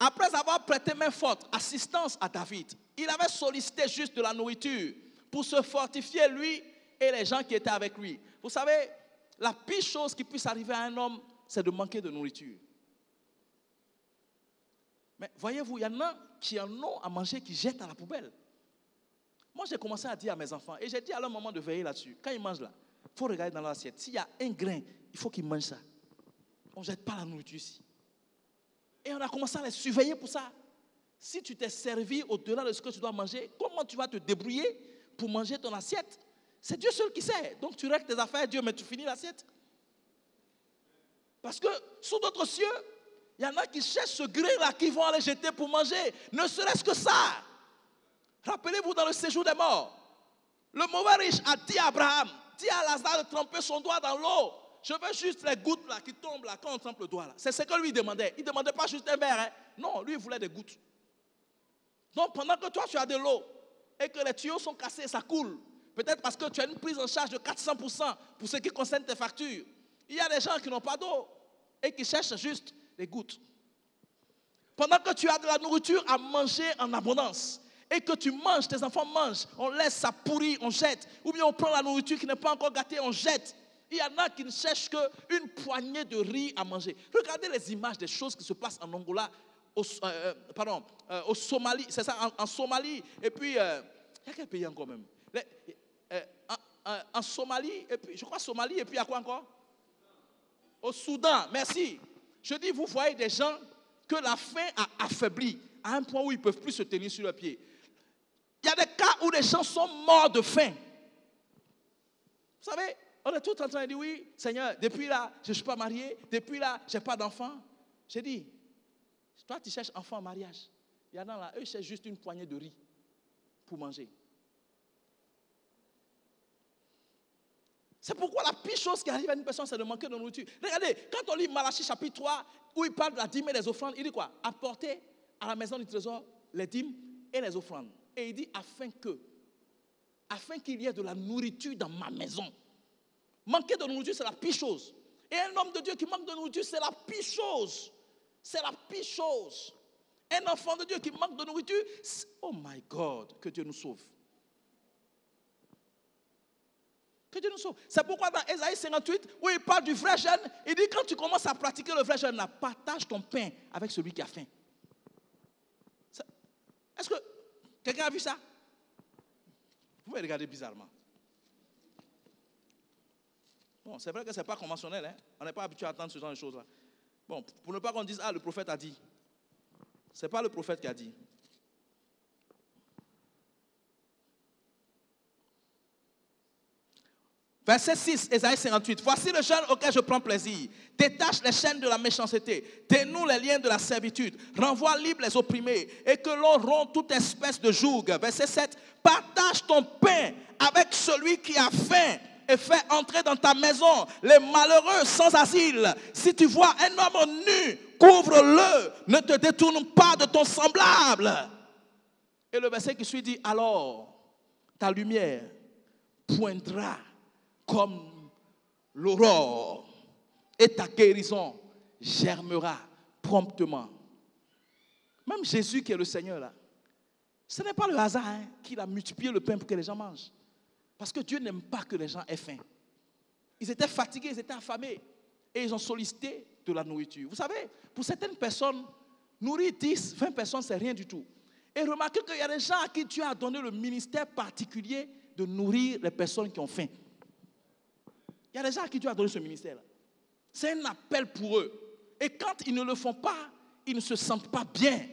Après avoir prêté main forte, assistance à David, il avait sollicité juste de la nourriture pour se fortifier lui et les gens qui étaient avec lui. Vous savez, la pire chose qui puisse arriver à un homme, c'est de manquer de nourriture. Mais voyez-vous, il y en a qui en ont à manger, qui jettent à la poubelle. Moi, j'ai commencé à dire à mes enfants, et j'ai dit à leur moment de veiller là-dessus, quand ils mangent là, il faut regarder dans l'assiette. S'il y a un grain, il faut qu'ils mangent ça. On ne jette pas la nourriture ici. Et on a commencé à les surveiller pour ça. Si tu t'es servi au-delà de ce que tu dois manger, comment tu vas te débrouiller pour manger ton assiette? C'est Dieu seul qui sait. Donc tu règles tes affaires, Dieu, mais tu finis l'assiette. Parce que sous d'autres cieux, il y en a qui cherchent ce grain-là qu'ils vont aller jeter pour manger. Ne serait-ce que ça. Rappelez-vous dans le séjour des morts, le mauvais riche a dit à Abraham, dit à Lazare de tremper son doigt dans l'eau. Je veux juste les gouttes là qui tombent là quand on trempe le doigt là. C'est ce que lui demandait. Il ne demandait pas juste un verre. Hein. Non, lui il voulait des gouttes. Donc pendant que toi tu as de l'eau et que les tuyaux sont cassés, ça coule. Peut-être parce que tu as une prise en charge de 400% pour ce qui concerne tes factures. Il y a des gens qui n'ont pas d'eau et qui cherchent juste des gouttes. Pendant que tu as de la nourriture à manger en abondance et que tu manges, tes enfants mangent, on laisse ça pourrir, on jette. Ou bien on prend la nourriture qui n'est pas encore gâtée, on jette. Il y en a qui ne cherchent qu'une poignée de riz à manger. Regardez les images des choses qui se passent en Angola, au Somalie, c'est ça, en Somalie, et puis, il y a quel pays encore même? En Somalie, et puis, je crois Somalie, et puis il y a quoi encore? Au Soudan, merci. Je dis, vous voyez des gens que la faim a affaibli à un point où ils ne peuvent plus se tenir sur leurs pieds. Il y a des cas où les gens sont morts de faim. Vous savez, on est tout en train de dire, oui, Seigneur, depuis là, je ne suis pas marié, depuis là, je n'ai pas d'enfant. J'ai dit, toi, tu cherches enfant en mariage. Il y en a là, eux, ils cherchent juste une poignée de riz pour manger. C'est pourquoi la pire chose qui arrive à une personne, c'est de manquer de nourriture. Regardez, quand on lit Malachie chapitre 3, où il parle de la dîme et des offrandes, il dit quoi? Apportez à la maison du trésor les dîmes et les offrandes. Et il dit, afin qu'il y ait de la nourriture dans ma maison. Manquer de nourriture, c'est la pire chose. Et un homme de Dieu qui manque de nourriture, c'est la pire chose. C'est la pire chose. Un enfant de Dieu qui manque de nourriture, oh my God, que Dieu nous sauve. Que Dieu nous sauve. C'est pourquoi dans Ésaïe 58, où il parle du vrai jeûne, il dit quand tu commences à pratiquer le vrai jeûne, partage ton pain avec celui qui a faim. Est-ce que quelqu'un a vu ça? Vous pouvez regarder bizarrement. Bon, c'est vrai que ce n'est pas conventionnel, hein? On n'est pas habitué à entendre ce genre de choses-là. Bon, pour ne pas qu'on dise, le prophète a dit. Ce n'est pas le prophète qui a dit. Verset 6, Ésaïe 58. Voici le jeûne auquel je prends plaisir. Détache les chaînes de la méchanceté. Dénoue les liens de la servitude. Renvoie libre les opprimés. Et que l'on rompt toute espèce de joug. Verset 7. Partage ton pain avec celui qui a faim. Et fais entrer dans ta maison les malheureux sans asile. Si tu vois un homme nu, couvre-le. Ne te détourne pas de ton semblable. Et le verset qui suit dit, alors ta lumière poindra comme l'aurore, et ta guérison germera promptement. Même Jésus qui est le Seigneur là, ce n'est pas le hasard qu'il a multiplié le pain pour que les gens mangent. Parce que Dieu n'aime pas que les gens aient faim. Ils étaient fatigués, ils étaient affamés, et ils ont sollicité de la nourriture. Vous savez, pour certaines personnes, nourrir 10, 20 personnes, c'est rien du tout. Et remarquez qu'il y a des gens à qui Dieu a donné le ministère particulier de nourrir les personnes qui ont faim. Il y a des gens à qui Dieu a donné ce ministère-là. C'est un appel pour eux. Et quand ils ne le font pas, ils ne se sentent pas bien.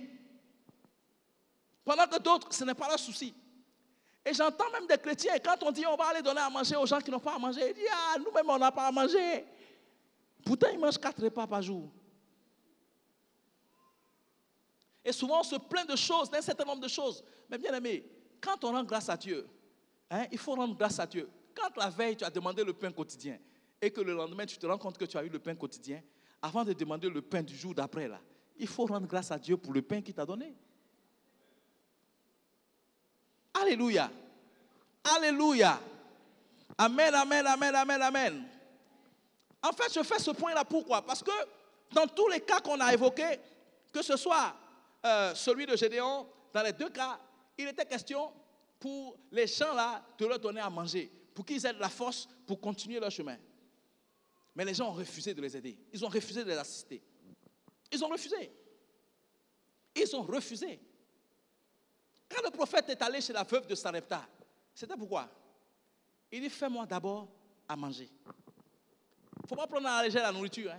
Pendant que d'autres, ce n'est pas leur souci. Et j'entends même des chrétiens, quand on dit on va aller donner à manger aux gens qui n'ont pas à manger, ils disent nous-mêmes on n'a pas à manger. Pourtant ils mangent 4 repas par jour. Et souvent on se plaint de choses, d'un certain nombre de choses. Mais bien aimé, quand on rend grâce à Dieu, il faut rendre grâce à Dieu. Quand la veille, tu as demandé le pain quotidien et que le lendemain, tu te rends compte que tu as eu le pain quotidien, avant de demander le pain du jour d'après, là, il faut rendre grâce à Dieu pour le pain qu'il t'a donné. Alléluia. Alléluia. Amen, amen, amen, amen, amen. En fait, je fais ce point-là pourquoi? Parce que dans tous les cas qu'on a évoqués, que ce soit celui de Gédéon, dans les deux cas, il était question pour les gens-là de leur donner à manger, pour qu'ils aient de la force pour continuer leur chemin. Mais les gens ont refusé de les aider. Ils ont refusé de les assister. Ils ont refusé. Ils ont refusé. Quand le prophète est allé chez la veuve de Sarepta, c'était pourquoi? Il dit, fais-moi d'abord à manger. Il ne faut pas prendre à la légère la nourriture.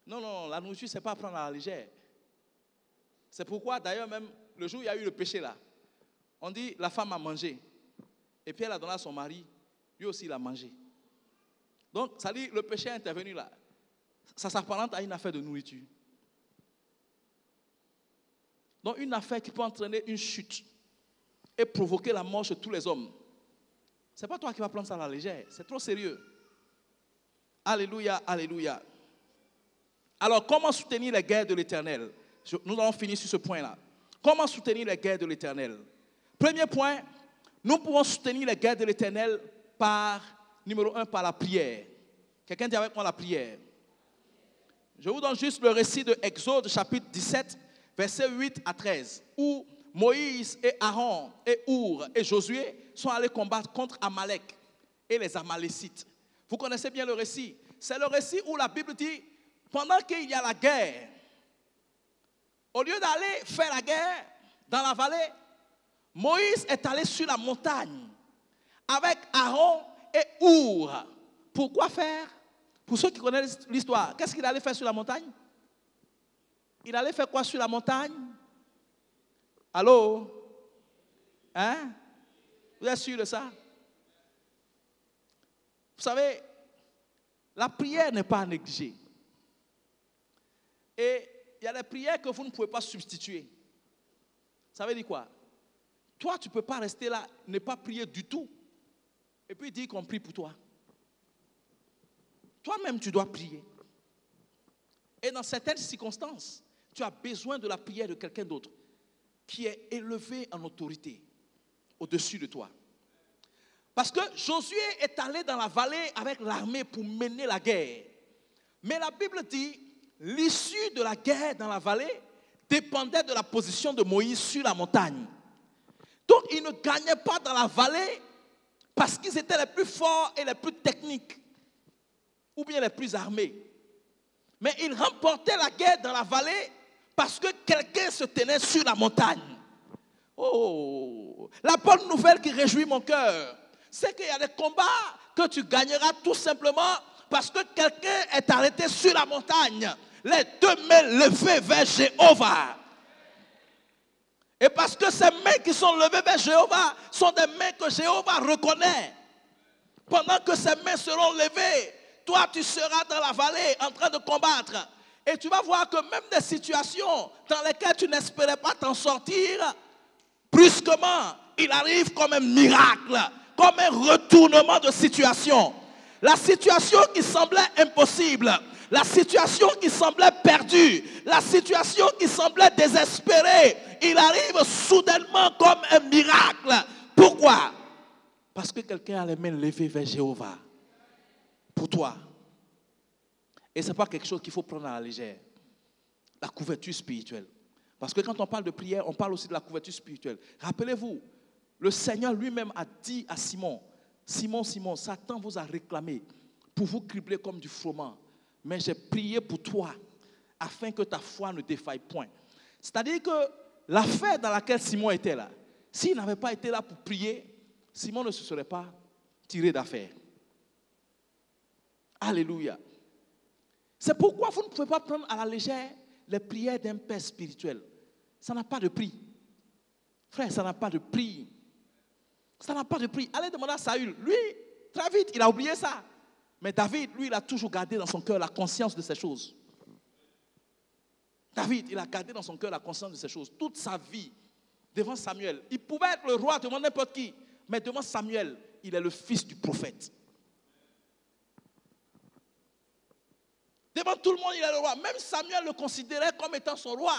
Non, non, la nourriture, ce n'est pas prendre à la légère. C'est pourquoi, d'ailleurs, même le jour où il y a eu le péché là, on dit, la femme a mangé. Et puis elle a donné à son mari, lui aussi il a mangé. Donc, ça dit, le péché est intervenu là. Ça s'apparente à une affaire de nourriture. Donc, une affaire qui peut entraîner une chute et provoquer la mort chez tous les hommes. Ce n'est pas toi qui vas prendre ça à la légère. C'est trop sérieux. Alléluia, alléluia. Alors, comment soutenir les guerres de l'Éternel? Nous allons finir sur ce point-là. Comment soutenir les guerres de l'Éternel? Premier point, nous pouvons soutenir les guerres de l'Éternel par, numéro 1, par la prière. Quelqu'un dit avec moi la prière. Je vous donne juste le récit de Exode, chapitre 17, versets 8 à 13, où Moïse et Aaron et Our et Josué sont allés combattre contre Amalek et les Amalécites. Vous connaissez bien le récit. C'est le récit où la Bible dit, pendant qu'il y a la guerre, au lieu d'aller faire la guerre dans la vallée, Moïse est allé sur la montagne avec Aaron et Our. Pourquoi faire? Pour ceux qui connaissent l'histoire, qu'est-ce qu'il allait faire sur la montagne? Il allait faire quoi sur la montagne? Allô? Vous êtes sûr de ça? Vous savez, la prière n'est pas à négliger. Et il y a des prières que vous ne pouvez pas substituer. Ça veut dire quoi? Toi, tu ne peux pas rester là, ne pas prier du tout, et puis dire qu'on prie pour toi. Toi-même, tu dois prier. Et dans certaines circonstances, tu as besoin de la prière de quelqu'un d'autre qui est élevé en autorité au-dessus de toi. Parce que Josué est allé dans la vallée avec l'armée pour mener la guerre. Mais la Bible dit, l'issue de la guerre dans la vallée dépendait de la position de Moïse sur la montagne. Donc, ils ne gagnaient pas dans la vallée parce qu'ils étaient les plus forts et les plus techniques, ou bien les plus armés. Mais ils remportaient la guerre dans la vallée parce que quelqu'un se tenait sur la montagne. Oh, la bonne nouvelle qui réjouit mon cœur, c'est qu'il y a des combats que tu gagneras tout simplement parce que quelqu'un est arrêté sur la montagne, les deux mains levées vers Jéhovah. Et parce que ces mains qui sont levées vers Jéhovah sont des mains que Jéhovah reconnaît. Pendant que ces mains seront levées, toi tu seras dans la vallée en train de combattre. Et tu vas voir que même des situations dans lesquelles tu n'espérais pas t'en sortir, brusquement, il arrive comme un miracle, comme un retournement de situation. La situation qui semblait impossible, la situation qui semblait perdue, la situation qui semblait désespérée, il arrive soudainement comme un miracle. Pourquoi? Parce que quelqu'un a les mains levées vers Jéhovah. Pour toi. Et ce n'est pas quelque chose qu'il faut prendre à la légère. La couverture spirituelle. Parce que quand on parle de prière, on parle aussi de la couverture spirituelle. Rappelez-vous, le Seigneur lui-même a dit à Simon, Simon, Simon, Satan vous a réclamé pour vous cribler comme du froment. Mais j'ai prié pour toi afin que ta foi ne défaille point. C'est-à-dire que l'affaire dans laquelle Simon était là, s'il n'avait pas été là pour prier, Simon ne se serait pas tiré d'affaire. Alléluia. C'est pourquoi vous ne pouvez pas prendre à la légère les prières d'un père spirituel. Ça n'a pas de prix. Frère, ça n'a pas de prix. Ça n'a pas de prix. Allez demander à Saül. Lui, très vite, il a oublié ça. Mais David, lui, il a toujours gardé dans son cœur la conscience de ces choses. David, il a gardé dans son cœur la conscience de ces choses. Toute sa vie, devant Samuel. Il pouvait être le roi devant n'importe qui. Mais devant Samuel, il est le fils du prophète. Devant tout le monde, il est le roi. Même Samuel le considérait comme étant son roi.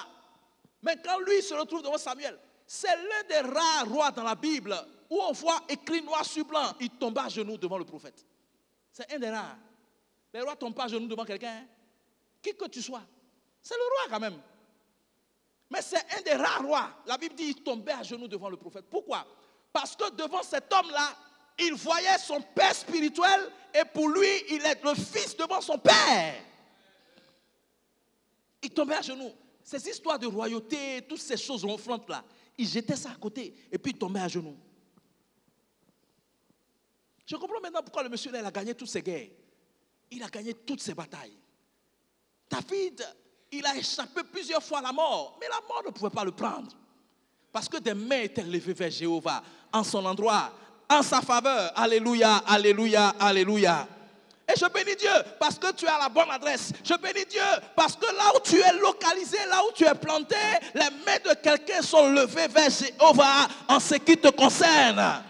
Mais quand lui se retrouve devant Samuel, c'est l'un des rares rois dans la Bible où on voit écrit noir sur blanc, il tombe à genoux devant le prophète. C'est un des rares. Les rois ne tombent pas à genoux devant quelqu'un. Hein? Qui que tu sois. C'est le roi quand même. Mais c'est un des rares rois. La Bible dit qu'il tombait à genoux devant le prophète. Pourquoi? Parce que devant cet homme-là, il voyait son père spirituel et pour lui, il est le fils devant son père. Il tombait à genoux. Ces histoires de royauté, toutes ces choses ronflantes là, il jetait ça à côté et puis il tombait à genoux. Je comprends maintenant pourquoi le monsieur là, il a gagné toutes ses guerres. Il a gagné toutes ses batailles. David, il a échappé plusieurs fois à la mort, mais la mort ne pouvait pas le prendre. Parce que des mains étaient levées vers Jéhovah, en son endroit, en sa faveur. Alléluia, alléluia, alléluia. Et je bénis Dieu parce que tu es à la bonne adresse. Je bénis Dieu parce que là où tu es localisé, là où tu es planté, les mains de quelqu'un sont levées vers Jéhovah en ce qui te concerne.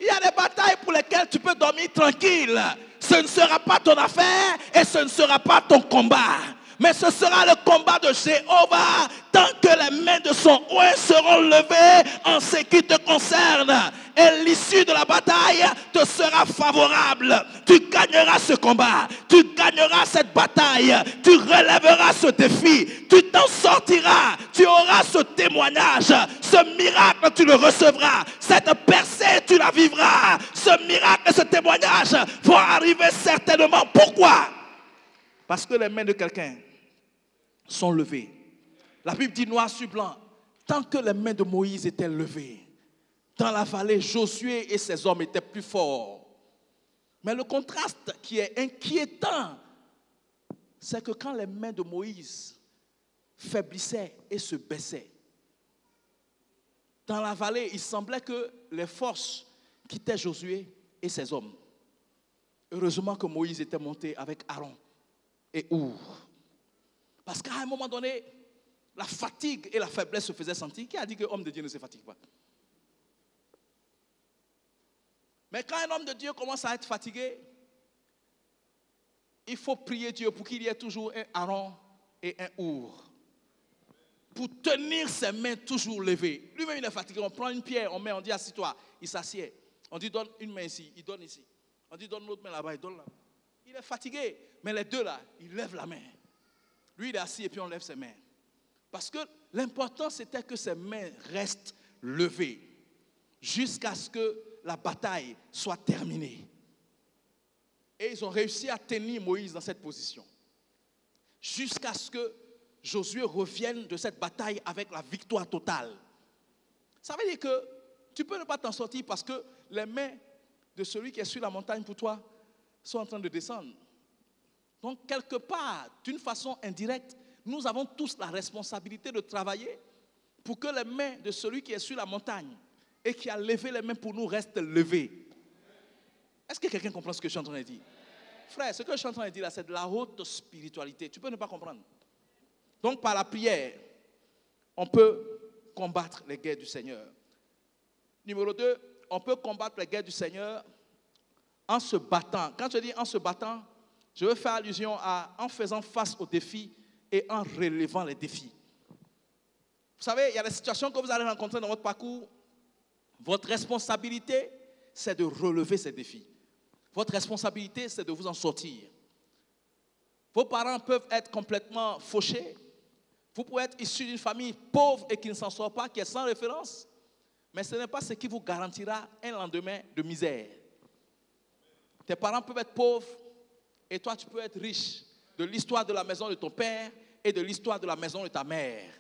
Il y a des batailles pour lesquelles tu peux dormir tranquille. Ce ne sera pas ton affaire et ce ne sera pas ton combat. Mais ce sera le combat de Jéhovah tant que les mains de son oint seront levées en ce qui te concerne. Et l'issue de la bataille te sera favorable. Tu gagneras ce combat. Tu gagneras cette bataille. Tu relèveras ce défi. Tu t'en sortiras. Tu auras ce témoignage. Ce miracle, tu le recevras. Cette percée, tu la vivras. Ce miracle et ce témoignage vont arriver certainement. Pourquoi? Parce que les mains de quelqu'un sont levées. La Bible dit noir sur blanc. Tant que les mains de Moïse étaient levées, dans la vallée, Josué et ses hommes étaient plus forts. Mais le contraste qui est inquiétant, c'est que quand les mains de Moïse faiblissaient et se baissaient, dans la vallée, il semblait que les forces quittaient Josué et ses hommes. Heureusement que Moïse était monté avec Aaron et Our. Parce qu'à un moment donné, la fatigue et la faiblesse se faisaient sentir. Qui a dit que l'homme de Dieu ne se fatigue pas? Mais quand un homme de Dieu commence à être fatigué, il faut prier Dieu pour qu'il y ait toujours un Aaron et un Our. Pour tenir ses mains toujours levées. Lui-même il est fatigué, on prend une pierre, on met, on dit assis-toi, il s'assied. On dit donne une main ici, il donne ici. On dit donne l'autre main là-bas, il donne là. Il est fatigué, mais les deux là, ils lèvent la main. Lui il est assis et puis on lève ses mains. Parce que l'important, c'était que ses mains restent levées jusqu'à ce que la bataille soit terminée. Et ils ont réussi à tenir Moïse dans cette position. Jusqu'à ce que Josué revienne de cette bataille avec la victoire totale. Ça veut dire que tu peux ne pas t'en sortir parce que les mains de celui qui est sur la montagne pour toi sont en train de descendre. Donc, quelque part, d'une façon indirecte, nous avons tous la responsabilité de travailler pour que les mains de celui qui est sur la montagne et qui a levé les mains pour nous restent levées. Est-ce que quelqu'un comprend ce que je suis en train de dire? Frère, ce que je suis en train de dire là, c'est de la haute spiritualité. Tu peux ne pas comprendre. Donc, par la prière, on peut combattre les guerres du Seigneur. Numéro 2, on peut combattre les guerres du Seigneur en se battant. Quand je dis en se battant, je veux faire allusion à en faisant face aux défis et en relevant les défis. Vous savez, il y a des situations que vous allez rencontrer dans votre parcours. Votre responsabilité, c'est de relever ces défis. Votre responsabilité, c'est de vous en sortir. Vos parents peuvent être complètement fauchés. Vous pouvez être issu d'une famille pauvre et qui ne s'en sort pas, qui est sans référence. Mais ce n'est pas ce qui vous garantira un lendemain de misère. Tes parents peuvent être pauvres et toi, tu peux être riche de l'histoire de la maison de ton père et de l'histoire de la maison de ta mère.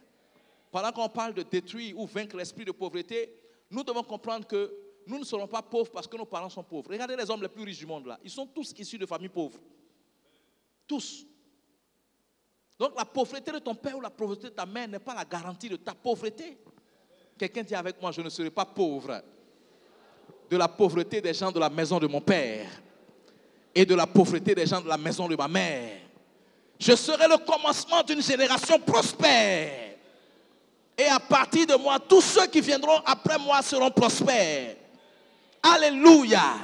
Pendant qu'on parle de détruire ou vaincre l'esprit de pauvreté, nous devons comprendre que nous ne serons pas pauvres parce que nos parents sont pauvres. Regardez les hommes les plus riches du monde là. Ils sont tous issus de familles pauvres. Tous. Donc la pauvreté de ton père ou la pauvreté de ta mère n'est pas la garantie de ta pauvreté. Quelqu'un dit avec moi, je ne serai pas pauvre de la pauvreté des gens de la maison de mon père et de la pauvreté des gens de la maison de ma mère. Je serai le commencement d'une génération prospère. Et à partir de moi, tous ceux qui viendront après moi seront prospères. Alléluia.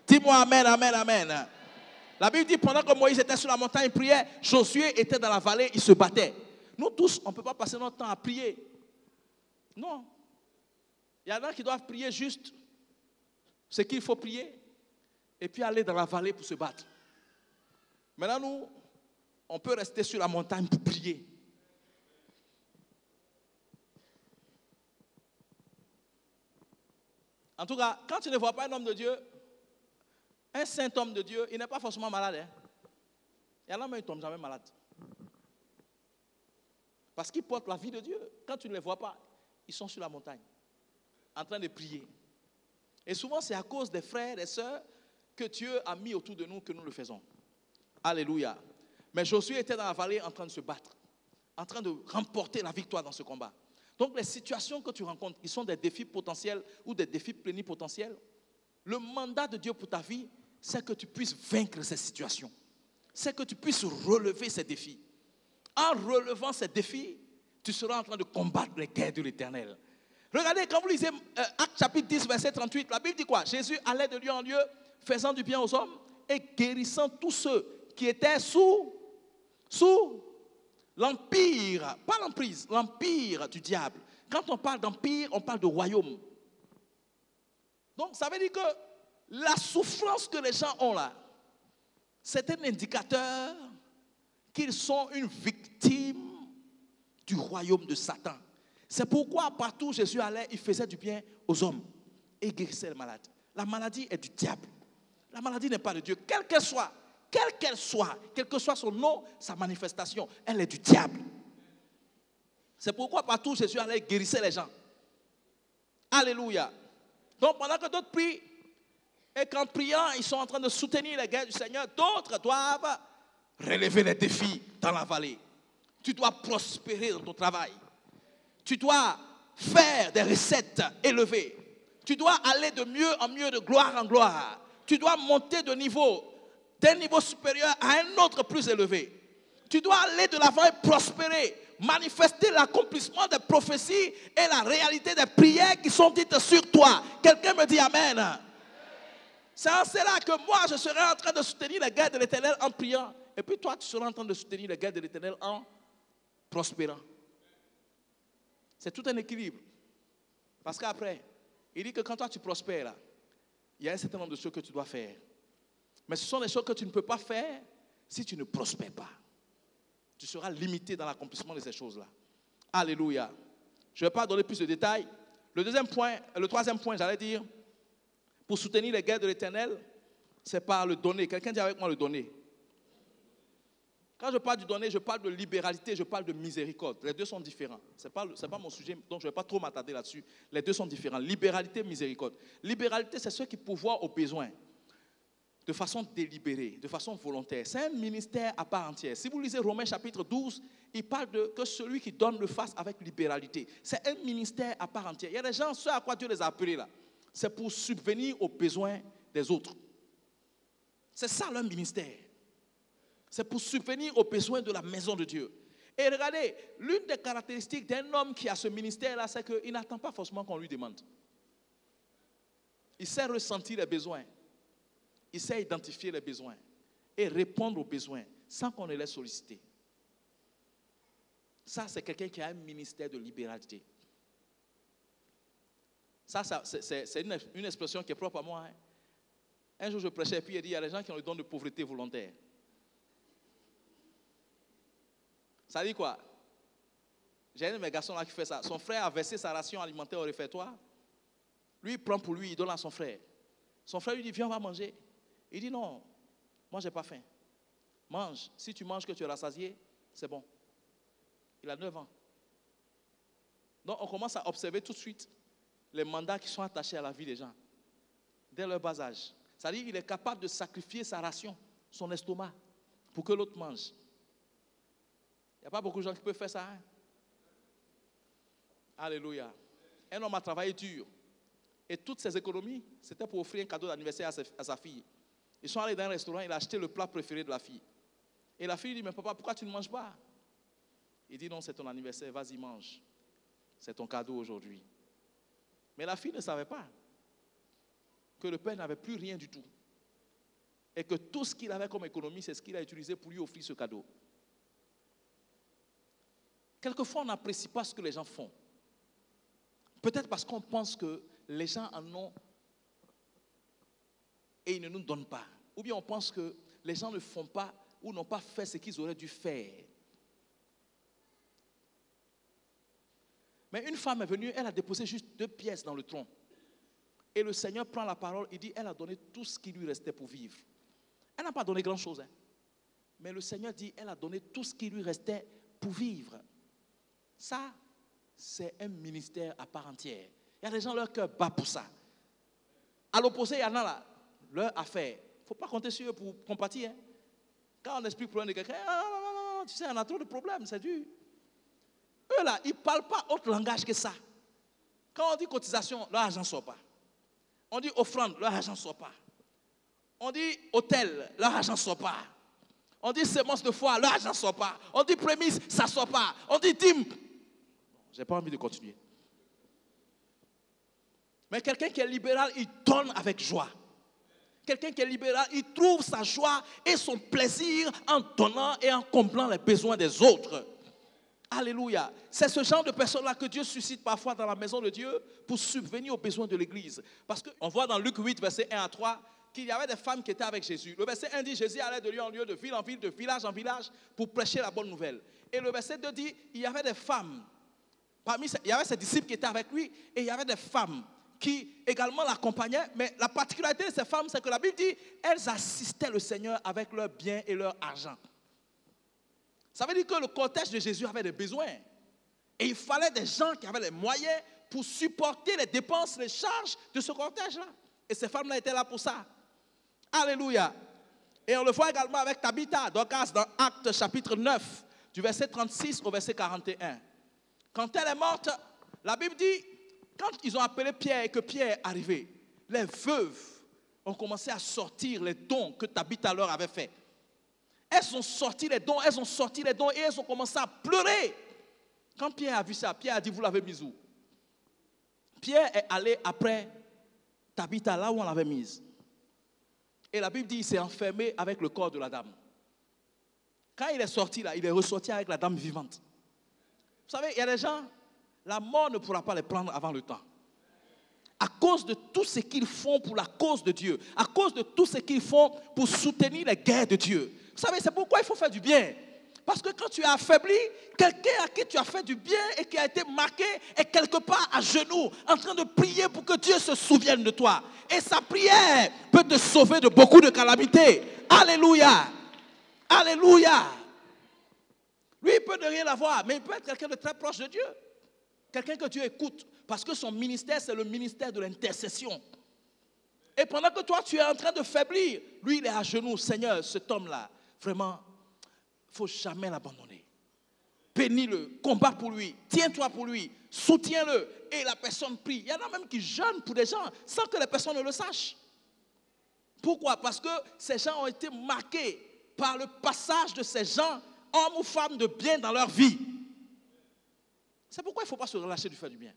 Dis-moi amen, amen, amen. La Bible dit, pendant que Moïse était sur la montagne, il priait, Josué était dans la vallée, il se battait. Nous tous, on ne peut pas passer notre temps à prier. Non. Il y en a qui doivent prier juste ce qu'il faut prier et puis aller dans la vallée pour se battre. Maintenant, nous, on peut rester sur la montagne pour prier. En tout cas, quand tu ne vois pas un homme de Dieu, un saint homme de Dieu, il n'est pas forcément malade. Hein? Il y en a même qui ne tombent jamais malades. Parce qu'ils portent la vie de Dieu. Quand tu ne les vois pas, ils sont sur la montagne, en train de prier. Et souvent, c'est à cause des frères et sœurs que Dieu a mis autour de nous que nous le faisons. Alléluia. Mais Josué était dans la vallée en train de se battre, en train de remporter la victoire dans ce combat. Donc les situations que tu rencontres, qui sont des défis potentiels ou des défis plénipotentiels, le mandat de Dieu pour ta vie, c'est que tu puisses vaincre ces situations. C'est que tu puisses relever ces défis. En relevant ces défis, tu seras en train de combattre les guerres de l'Éternel. Regardez, quand vous lisez Actes chapitre 10, verset 38, la Bible dit quoi? Jésus allait de lieu en lieu, faisant du bien aux hommes et guérissant tous ceux qui étaient sous l'empire, pas l'emprise, l'empire du diable. Quand on parle d'empire, on parle de royaume. Donc, ça veut dire que la souffrance que les gens ont là, c'est un indicateur qu'ils sont une victime du royaume de Satan. C'est pourquoi partout où Jésus allait, il faisait du bien aux hommes et guérissait les malades. La maladie est du diable. La maladie n'est pas de Dieu. Quelle que soit son nom, sa manifestation, elle est du diable. C'est pourquoi partout où Jésus allait, il guérissait les gens. Alléluia. Donc pendant que d'autres prient, et qu'en priant, ils sont en train de soutenir les guerres du Seigneur, d'autres doivent relever les défis dans la vallée. Tu dois prospérer dans ton travail. Tu dois faire des recettes élevées. Tu dois aller de mieux en mieux, de gloire en gloire. Tu dois monter de niveau, d'un niveau supérieur à un autre plus élevé. Tu dois aller de l'avant et prospérer, manifester l'accomplissement des prophéties et la réalité des prières qui sont dites sur toi. Quelqu'un me dit Amen. C'est en cela que moi, je serai en train de soutenir les guerres de l'Éternel en priant. Et puis toi, tu seras en train de soutenir les guerres de l'Éternel en prospérant. C'est tout un équilibre. Parce qu'après, il dit que quand toi tu prospères, là, il y a un certain nombre de choses que tu dois faire. Mais ce sont des choses que tu ne peux pas faire si tu ne prospères pas. Tu seras limité dans l'accomplissement de ces choses-là. Alléluia. Je ne vais pas donner plus de détails. Le troisième point, j'allais dire, pour soutenir les guerres de l'Éternel, c'est par le donner. Quelqu'un dit avec moi le donner. Quand je parle du donner, je parle de libéralité, je parle de miséricorde. Les deux sont différents. Ce n'est pas mon sujet, donc je ne vais pas trop m'attarder là-dessus. Les deux sont différents. Libéralité, miséricorde. Libéralité, c'est ce qui pourvoit aux besoins de façon délibérée, de façon volontaire. C'est un ministère à part entière. Si vous lisez Romains chapitre 12, il parle de que celui qui donne le fasse avec libéralité. C'est un ministère à part entière. Il y a des gens, ceux à quoi Dieu les a appelés là, c'est pour subvenir aux besoins des autres. C'est ça leur ministère. C'est pour subvenir aux besoins de la maison de Dieu. Et regardez, l'une des caractéristiques d'un homme qui a ce ministère-là, c'est qu'il n'attend pas forcément qu'on lui demande. Il sait ressentir les besoins. Il sait identifier les besoins et répondre aux besoins sans qu'on ne les sollicite. Ça, c'est quelqu'un qui a un ministère de libéralité. Ça c'est une expression qui est propre à moi. Hein. Un jour, je prêchais et puis il dit, il y a des gens qui ont le don de pauvreté volontaire. Ça dit quoi? J'ai un de mes garçons là qui fait ça. Son frère a versé sa ration alimentaire au réfectoire. Lui, il prend pour lui, il donne à son frère. Son frère lui dit, viens, on va manger. Il dit, non, moi, je n'ai pas faim. Mange. Si tu manges que tu es rassasié, c'est bon. Il a 9 ans. Donc, on commence à observer tout de suite les mandats qui sont attachés à la vie des gens, dès leur bas âge. C'est-à-dire qu'il est capable de sacrifier sa ration, son estomac, pour que l'autre mange. Il n'y a pas beaucoup de gens qui peuvent faire ça. Hein? Alléluia. Un homme a travaillé dur. Et toutes ses économies, c'était pour offrir un cadeau d'anniversaire à sa fille. Ils sont allés dans un restaurant, il a acheté le plat préféré de la fille. Et la fille dit, mais papa, pourquoi tu ne manges pas? Il dit, non, c'est ton anniversaire, vas-y, mange. C'est ton cadeau aujourd'hui. Mais la fille ne savait pas que le père n'avait plus rien du tout. Et que tout ce qu'il avait comme économie, c'est ce qu'il a utilisé pour lui offrir ce cadeau. Quelquefois, on n'apprécie pas ce que les gens font. Peut-être parce qu'on pense que les gens en ont et ils ne nous donnent pas. Ou bien on pense que les gens ne font pas ou n'ont pas fait ce qu'ils auraient dû faire. Mais une femme est venue, elle a déposé juste 2 pièces dans le tronc. Et le Seigneur prend la parole, il dit, elle a donné tout ce qui lui restait pour vivre. Elle n'a pas donné grand-chose. Hein. Mais le Seigneur dit, elle a donné tout ce qui lui restait pour vivre. Ça, c'est un ministère à part entière. Il y a des gens, leur cœur bat pour ça. À l'opposé, il y en a là, leur affaire. Il ne faut pas compter sur eux pour compatir. Hein. Quand on explique le problème de quelqu'un, non, tu sais, on a trop de problèmes, c'est dur. Eux là, ils ne parlent pas autre langage que ça. Quand on dit cotisation, leur argent ne sort pas. On dit offrande, leur argent ne sort pas. On dit hôtel, leur argent ne sort pas. On dit sémence de foi, leur argent ne sort pas. On dit prémisse, ça ne sort pas. On dit dîme. Je n'ai pas envie de continuer. Mais quelqu'un qui est libéral, il donne avec joie. Quelqu'un qui est libéral, il trouve sa joie et son plaisir en donnant et en comblant les besoins des autres. Alléluia. C'est ce genre de personnes-là que Dieu suscite parfois dans la maison de Dieu pour subvenir aux besoins de l'Église. Parce qu'on voit dans Luc 8, versets 1 à 3, qu'il y avait des femmes qui étaient avec Jésus. Le verset 1 dit, Jésus allait de lieu en lieu, de ville en ville, de village en village, pour prêcher la bonne nouvelle. Et le verset 2 dit, il y avait des femmes. Il y avait ses disciples qui étaient avec lui, et il y avait des femmes qui également l'accompagnaient. Mais la particularité de ces femmes, c'est que la Bible dit, elles assistaient le Seigneur avec leurs biens et leur argent. Ça veut dire que le cortège de Jésus avait des besoins. Et il fallait des gens qui avaient les moyens pour supporter les dépenses, les charges de ce cortège-là. Et ces femmes-là étaient là pour ça. Alléluia. Et on le voit également avec Tabitha, Dorcas, dans Actes chapitre 9, du verset 36 au verset 41. Quand elle est morte, la Bible dit, quand ils ont appelé Pierre et que Pierre est arrivé, les veuves ont commencé à sortir les dons que Tabitha leur avait fait. Elles ont sorti les dons et elles ont commencé à pleurer. Quand Pierre a vu ça, Pierre a dit, vous l'avez mise où? Pierre est allé après Tabitha, là où on l'avait mise. Et la Bible dit, il s'est enfermé avec le corps de la dame. Quand il est sorti là, il est ressorti avec la dame vivante. Vous savez, il y a des gens, la mort ne pourra pas les prendre avant le temps. À cause de tout ce qu'ils font pour la cause de Dieu, à cause de tout ce qu'ils font pour soutenir les guerres de Dieu. Vous savez, c'est pourquoi il faut faire du bien. Parce que quand tu es affaibli, quelqu'un à qui tu as fait du bien et qui a été marqué est quelque part à genoux, en train de prier pour que Dieu se souvienne de toi. Et sa prière peut te sauver de beaucoup de calamités. Alléluia. Alléluia. Lui, il peut ne rien avoir, mais il peut être quelqu'un de très proche de Dieu. Quelqu'un que Dieu écoute, parce que son ministère, c'est le ministère de l'intercession. Et pendant que toi, tu es en train de faiblir, lui, il est à genoux. Seigneur, cet homme-là, vraiment, il ne faut jamais l'abandonner. Bénis-le, combat pour lui, tiens-toi pour lui, soutiens-le. Et la personne prie. Il y en a même qui jeûnent pour des gens sans que les personnes ne le sachent. Pourquoi? Parce que ces gens ont été marqués par le passage de ces gens, hommes ou femmes de bien dans leur vie. C'est pourquoi il ne faut pas se relâcher du faire du bien.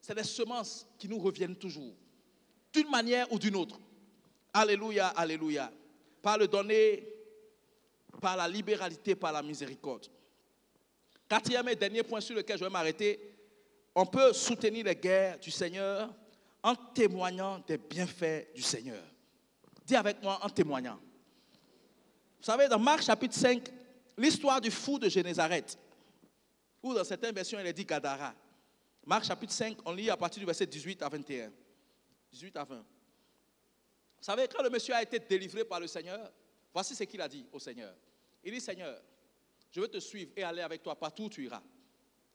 C'est des semences qui nous reviennent toujours, d'une manière ou d'une autre. Alléluia, alléluia. Par le donner, par la libéralité, par la miséricorde. Quatrième et dernier point sur lequel je vais m'arrêter, on peut soutenir les guerres du Seigneur en témoignant des bienfaits du Seigneur. Dis avec moi, en témoignant. Vous savez, dans Marc chapitre 5, l'histoire du fou de Génézareth, ou dans certaines versions, il est dit Gadara. Marc chapitre 5, on lit à partir du verset 18 à 21. 18 à 20. Vous savez, quand le monsieur a été délivré par le Seigneur, voici ce qu'il a dit au Seigneur. Il dit, Seigneur, je veux te suivre et aller avec toi partout où tu iras.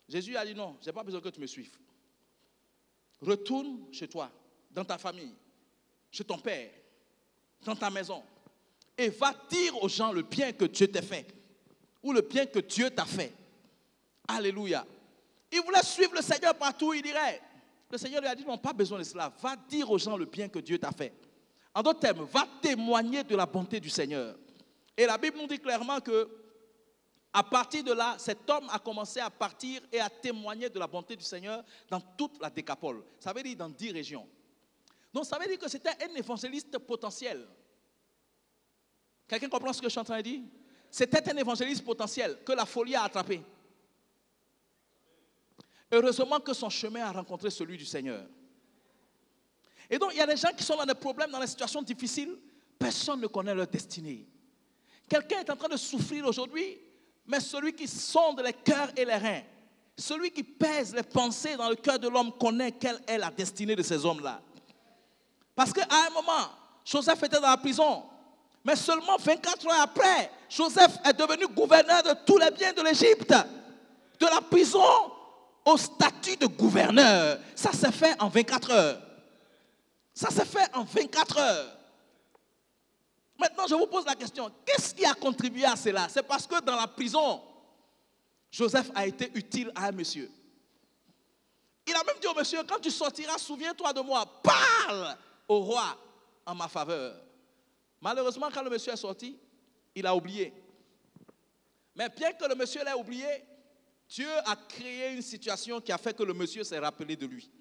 Jésus a dit, non, je n'ai pas besoin que tu me suives. Retourne chez toi, dans ta famille, chez ton père, dans ta maison, et va dire aux gens le bien que Dieu t'a fait, ou le bien que Dieu t'a fait. Alléluia. Il voulait suivre le Seigneur partout où il irait. Le Seigneur lui a dit, non, pas besoin de cela. Va dire aux gens le bien que Dieu t'a fait. En d'autres termes, va témoigner de la bonté du Seigneur. Et la Bible nous dit clairement que, à partir de là, cet homme a commencé à partir et à témoigner de la bonté du Seigneur dans toute la Décapole. Ça veut dire dans 10 régions. Donc ça veut dire que c'était un évangéliste potentiel. Quelqu'un comprend ce que je suis en train de dire? C'était un évangéliste potentiel que la folie a attrapé. Heureusement que son chemin a rencontré celui du Seigneur. Et donc, il y a des gens qui sont dans des problèmes, dans des situations difficiles. Personne ne connaît leur destinée. Quelqu'un est en train de souffrir aujourd'hui, mais celui qui sonde les cœurs et les reins, celui qui pèse les pensées dans le cœur de l'homme, connaît quelle est la destinée de ces hommes-là. Parce qu'à un moment, Joseph était dans la prison, mais seulement 24 heures après, Joseph est devenu gouverneur de tous les biens de l'Égypte. De la prison au statut de gouverneur. Ça s'est fait en 24 heures. Ça s'est fait en 24 heures. Maintenant, je vous pose la question. Qu'est-ce qui a contribué à cela? C'est parce que dans la prison, Joseph a été utile à un monsieur. Il a même dit au monsieur, quand tu sortiras, souviens-toi de moi. Parle au roi en ma faveur. Malheureusement, quand le monsieur est sorti, il a oublié. Mais bien que le monsieur l'ait oublié, Dieu a créé une situation qui a fait que le monsieur s'est rappelé de lui.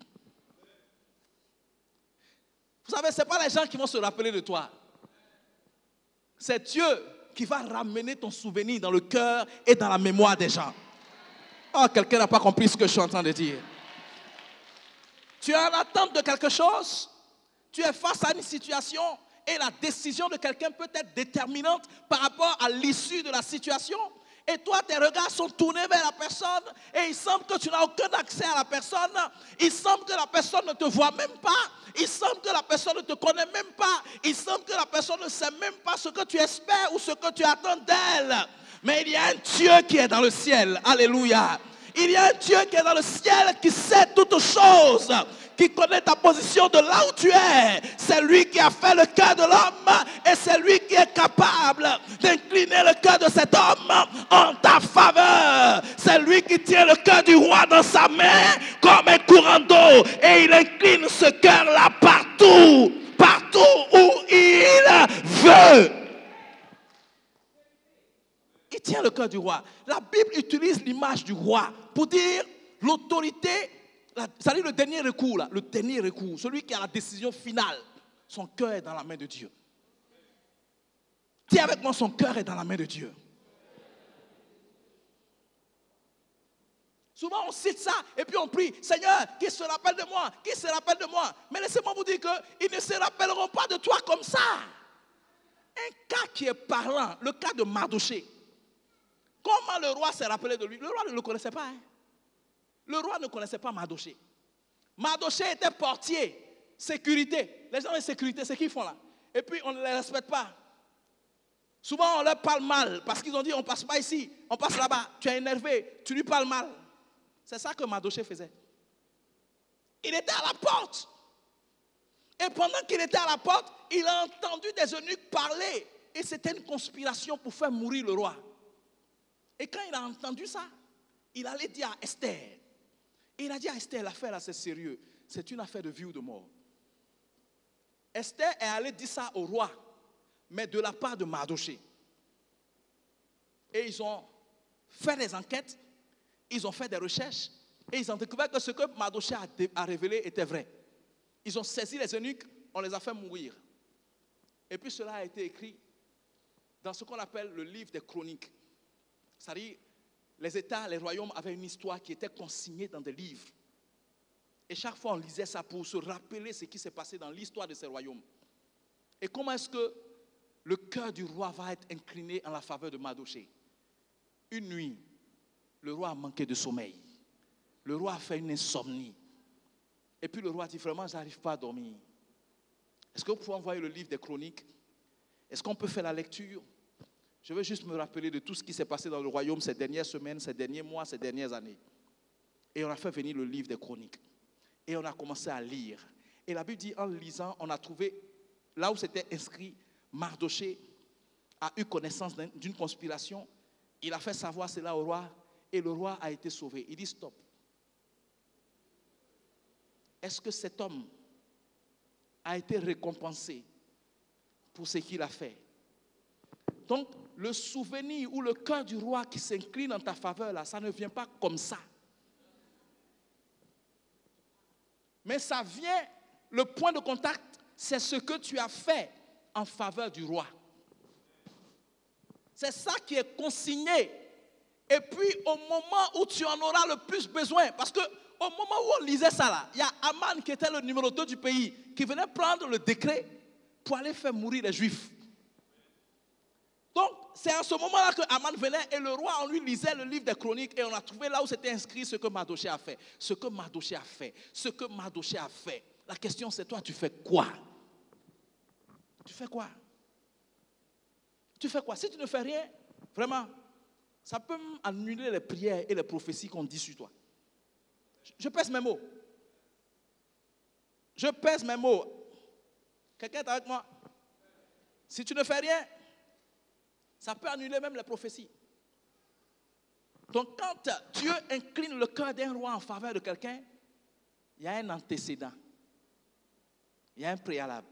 Vous savez, ce n'est pas les gens qui vont se rappeler de toi. C'est Dieu qui va ramener ton souvenir dans le cœur et dans la mémoire des gens. Oh, quelqu'un n'a pas compris ce que je suis en train de dire. Tu es en attente de quelque chose, tu es face à une situation et la décision de quelqu'un peut être déterminante par rapport à l'issue de la situation. Et toi, tes regards sont tournés vers la personne et il semble que tu n'as aucun accès à la personne. Il semble que la personne ne te voit même pas. Il semble que la personne ne te connaît même pas. Il semble que la personne ne sait même pas ce que tu espères ou ce que tu attends d'elle. Mais il y a un Dieu qui est dans le ciel. Alléluia. Il y a un Dieu qui est dans le ciel qui sait toutes choses, qui connaît ta position de là où tu es. C'est lui qui a fait le cœur de l'homme et c'est lui qui est capable d'incliner le cœur de cet homme en ta faveur. C'est lui qui tient le cœur du roi dans sa main comme un courant d'eau et il incline ce cœur-là partout, partout où il veut. Il tient le cœur du roi. La Bible utilise l'image du roi pour dire l'autorité, c'est-à-dire le dernier recours, le dernier recours, celui qui a la décision finale. Son cœur est dans la main de Dieu. Dis avec moi, son cœur est dans la main de Dieu. Souvent on cite ça et puis on prie, Seigneur, qui se rappelle de moi, qui se rappelle de moi. Mais laissez-moi vous dire qu'ils ne se rappelleront pas de toi comme ça. Un cas qui est parlant, le cas de Mardoché. Comment le roi s'est rappelé de lui? Le roi ne le connaissait pas. Hein? Le roi ne connaissait pas Mardochée. Mardochée était portier, sécurité. Les gens de sécurité, c'est qu'ils font là. Et puis on ne les respecte pas. Souvent on leur parle mal parce qu'ils ont dit on ne passe pas ici, on passe là-bas. Tu es énervé, tu lui parles mal. C'est ça que Mardochée faisait. Il était à la porte. Et pendant qu'il était à la porte, il a entendu des eunuques parler. Et c'était une conspiration pour faire mourir le roi. Et quand il a entendu ça, il allait dire à Esther. Et il a dit à Esther, l'affaire là c'est sérieux. C'est une affaire de vie ou de mort. Esther est allée dire ça au roi, mais de la part de Mardochée. Et ils ont fait des enquêtes, ils ont fait des recherches, et ils ont découvert que ce que Mardochée a révélé était vrai. Ils ont saisi les eunuques, on les a fait mourir. Et puis cela a été écrit dans ce qu'on appelle le livre des chroniques. C'est-à-dire, les États, les royaumes avaient une histoire qui était consignée dans des livres. Et chaque fois, on lisait ça pour se rappeler ce qui s'est passé dans l'histoire de ces royaumes. Et comment est-ce que le cœur du roi va être incliné en la faveur de Mardochée? Une nuit, le roi a manqué de sommeil. Le roi a fait une insomnie. Et puis le roi dit, vraiment, je n'arrive pas à dormir. Est-ce que vous pouvez envoyer le livre des chroniques? Est-ce qu'on peut faire la lecture? Je veux juste me rappeler de tout ce qui s'est passé dans le royaume ces dernières semaines, ces derniers mois, ces dernières années. Et on a fait venir le livre des chroniques. Et on a commencé à lire. Et la Bible dit, en lisant, on a trouvé, là où c'était inscrit, Mardochée a eu connaissance d'une conspiration. Il a fait savoir cela au roi. Et le roi a été sauvé. Il dit, stop. Est-ce que cet homme a été récompensé pour ce qu'il a fait? Donc, le souvenir ou le cœur du roi qui s'incline en ta faveur, là, ça ne vient pas comme ça. Mais ça vient, le point de contact, c'est ce que tu as fait en faveur du roi. C'est ça qui est consigné. Et puis, au moment où tu en auras le plus besoin, parce que au moment où on lisait ça là, il y a Aman qui était le numéro 2 du pays, qui venait prendre le décret pour aller faire mourir les Juifs. Donc, c'est à ce moment-là que Aman venait et le roi, on lui lisait le livre des chroniques et on a trouvé là où c'était inscrit ce que Mardochée a fait. Ce que Mardochée a fait. Ce que Mardochée a fait. La question c'est toi, tu fais quoi? Tu fais quoi? Tu fais quoi? Si tu ne fais rien, vraiment, ça peut annuler les prières et les prophéties qu'on dit sur toi. Je pèse mes mots. Je pèse mes mots. Quelqu'un est avec moi? Si tu ne fais rien, ça peut annuler même les prophéties. Donc quand Dieu incline le cœur d'un roi en faveur de quelqu'un, il y a un antécédent. Il y a un préalable.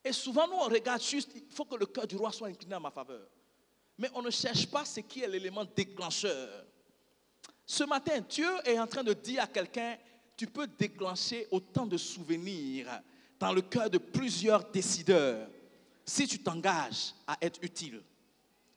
Et souvent nous on regarde juste, il faut que le cœur du roi soit incliné en ma faveur. Mais on ne cherche pas ce qui est l'élément déclencheur. Ce matin, Dieu est en train de dire à quelqu'un, tu peux déclencher autant de souvenirs dans le cœur de plusieurs décideurs si tu t'engages à être utile,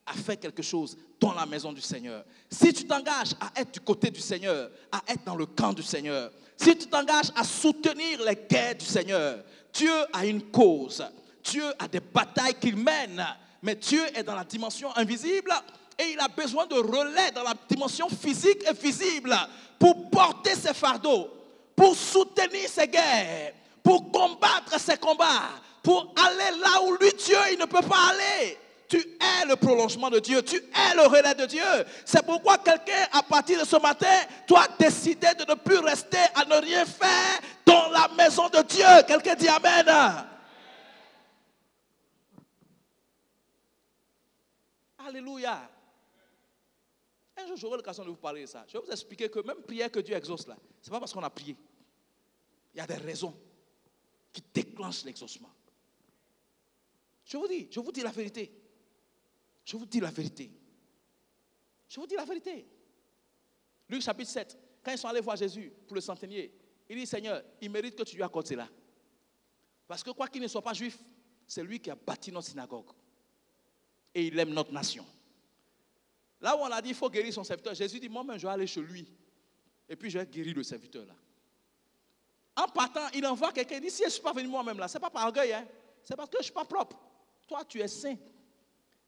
à faire quelque chose dans la maison du Seigneur. Si tu t'engages à être du côté du Seigneur, à être dans le camp du Seigneur. Si tu t'engages à soutenir les guerres du Seigneur. Dieu a une cause. Dieu a des batailles qu'il mène. Mais Dieu est dans la dimension invisible et il a besoin de relais dans la dimension physique et visible pour porter ses fardeaux, pour soutenir ses guerres, pour combattre ses combats, pour aller là où lui, Dieu, il ne peut pas aller. Tu es le prolongement de Dieu, tu es le relais de Dieu. C'est pourquoi quelqu'un, à partir de ce matin, doit décider de ne plus rester à ne rien faire dans la maison de Dieu. Quelqu'un dit Amen. Alléluia. Un jour, j'aurai l'occasion de vous parler de ça. Je vais vous expliquer que même prière que Dieu exauce là, ce n'est pas parce qu'on a prié. Il y a des raisons qui déclenchent l'exaucement. Je vous dis la vérité. Je vous dis la vérité. Je vous dis la vérité. Luc chapitre 7, quand ils sont allés voir Jésus pour le centenier, il dit, Seigneur, il mérite que tu lui accordes cela. Parce que quoi qu'il ne soit pas juif, c'est lui qui a bâti notre synagogue. Et il aime notre nation. Là où on a dit, il faut guérir son serviteur, Jésus dit, moi-même, je vais aller chez lui. Et puis, je vais guérir le serviteur là. En partant, il envoie quelqu'un, il dit, si je ne suis pas venu moi-même là, ce n'est pas par orgueil, hein? C'est parce que je ne suis pas propre. Toi, tu es saint.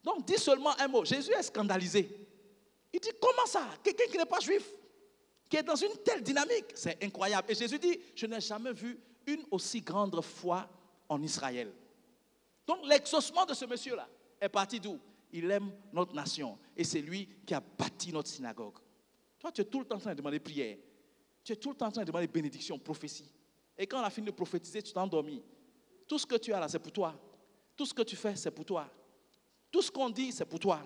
Donc, dis seulement un mot. Jésus est scandalisé. dis, comment ça? Quelqu'un qui n'est pas juif, qui est dans une telle dynamique, c'est incroyable. Et Jésus dit, je n'ai jamais vu une aussi grande foi en Israël. Donc l'exaucement de ce monsieur-là est parti d'où? Il aime notre nation. Et c'est lui qui a bâti notre synagogue. Toi, tu es tout le temps en train de demander prière. Tu es tout le temps en train de demander bénédiction, prophétie. Et quand on a fini de prophétiser, tu t'es endormi. Tout ce que tu as là, c'est pour toi. Tout ce que tu fais, c'est pour toi. Tout ce qu'on dit, c'est pour toi.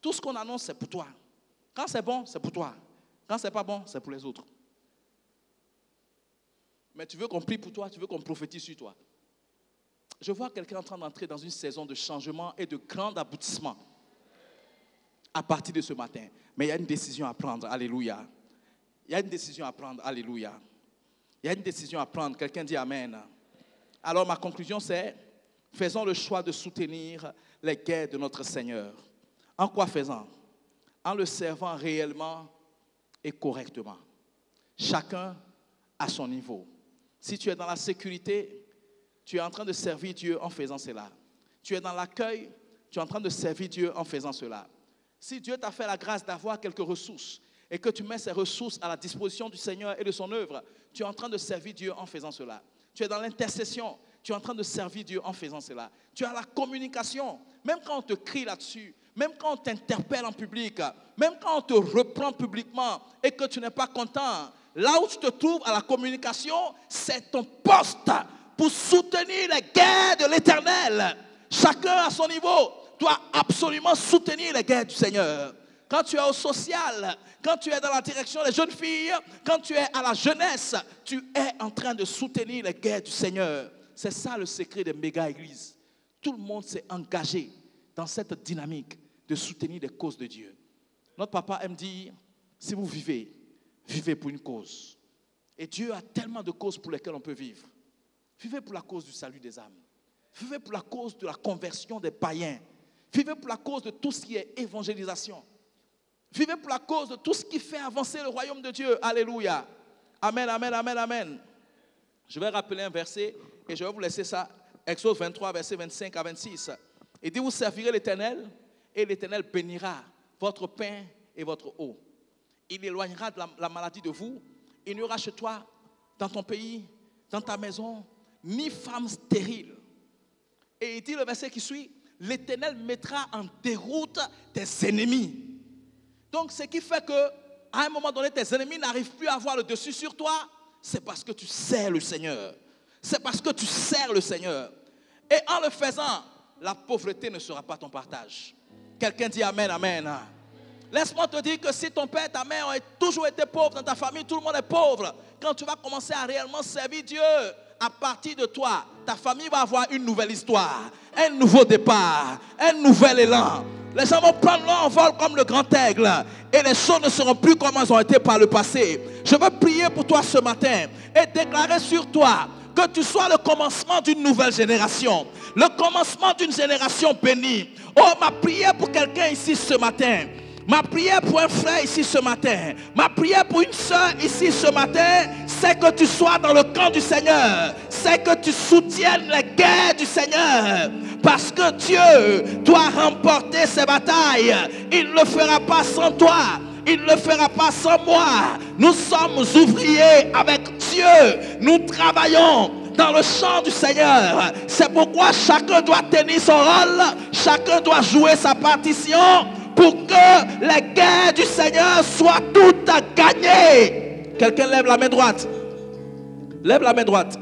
Tout ce qu'on annonce, c'est pour toi. Quand c'est bon, c'est pour toi. Quand c'est pas bon, c'est pour les autres. Mais tu veux qu'on prie pour toi, tu veux qu'on prophétise sur toi. Je vois quelqu'un en train d'entrer dans une saison de changement et de grand aboutissement à partir de ce matin. Mais il y a une décision à prendre, alléluia. Il y a une décision à prendre, alléluia. Il y a une décision à prendre, quelqu'un dit amen. Alors ma conclusion c'est, faisons le choix de soutenir les guerres de notre Seigneur. En quoi faisant? En le servant réellement et correctement. Chacun à son niveau. Si tu es dans la sécurité, tu es en train de servir Dieu en faisant cela. Tu es dans l'accueil, tu es en train de servir Dieu en faisant cela. Si Dieu t'a fait la grâce d'avoir quelques ressources et que tu mets ces ressources à la disposition du Seigneur et de son œuvre, tu es en train de servir Dieu en faisant cela. Tu es dans l'intercession, tu es en train de servir Dieu en faisant cela. Tu as la communication, même quand on te crie là-dessus, même quand on t'interpelle en public, même quand on te reprend publiquement et que tu n'es pas content, là où tu te trouves à la communication, c'est ton poste pour soutenir les guerres de l'Éternel. Chacun à son niveau doit absolument soutenir les guerres du Seigneur. Quand tu es au social, quand tu es dans la direction des jeunes filles, quand tu es à la jeunesse, tu es en train de soutenir les guerres du Seigneur. C'est ça le secret des méga-églises. Tout le monde s'est engagé dans cette dynamique de soutenir les causes de Dieu. Notre papa aime dire, si vous vivez, vivez pour une cause. Et Dieu a tellement de causes pour lesquelles on peut vivre. Vivez pour la cause du salut des âmes. Vivez pour la cause de la conversion des païens. Vivez pour la cause de tout ce qui est évangélisation. Vivez pour la cause de tout ce qui fait avancer le royaume de Dieu. Alléluia. Amen, amen, amen, amen. Je vais rappeler un verset et je vais vous laisser ça. Exode 23, verset 25 à 26. Il dit, vous servirez l'Éternel et l'Éternel bénira votre pain et votre eau. Il éloignera de la maladie de vous. Il n'y aura chez toi, dans ton pays, dans ta maison, ni femme stérile. Et il dit le verset qui suit, l'Éternel mettra en déroute tes ennemis. Donc ce qui fait que à un moment donné, tes ennemis n'arrivent plus à avoir le dessus sur toi, c'est parce que tu sers le Seigneur. C'est parce que tu sers le Seigneur. Et en le faisant, la pauvreté ne sera pas ton partage. Quelqu'un dit amen, amen. Laisse-moi te dire que si ton père et ta mère ont toujours été pauvres dans ta famille, tout le monde est pauvre. Quand tu vas commencer à réellement servir Dieu, à partir de toi, ta famille va avoir une nouvelle histoire, un nouveau départ, un nouvel élan. Les gens vont prendre leur envol comme le grand aigle et les choses ne seront plus comme elles ont été par le passé. Je veux prier pour toi ce matin et déclarer sur toi que tu sois le commencement d'une nouvelle génération, le commencement d'une génération bénie. Oh, ma prière pour quelqu'un ici ce matin, ma prière pour un frère ici ce matin, ma prière pour une soeur ici ce matin, c'est que tu sois dans le camp du Seigneur, c'est que tu soutiennes les guerres du Seigneur, parce que Dieu doit remporter ses batailles. Il ne le fera pas sans toi, il ne le fera pas sans moi. Nous sommes ouvriers avec Dieu, nous travaillons dans le champ du Seigneur. C'est pourquoi chacun doit tenir son rôle, chacun doit jouer sa partition, pour que les guerres du Seigneur soient toutes gagnées. Quelqu'un lève la main droite. Lève la main droite.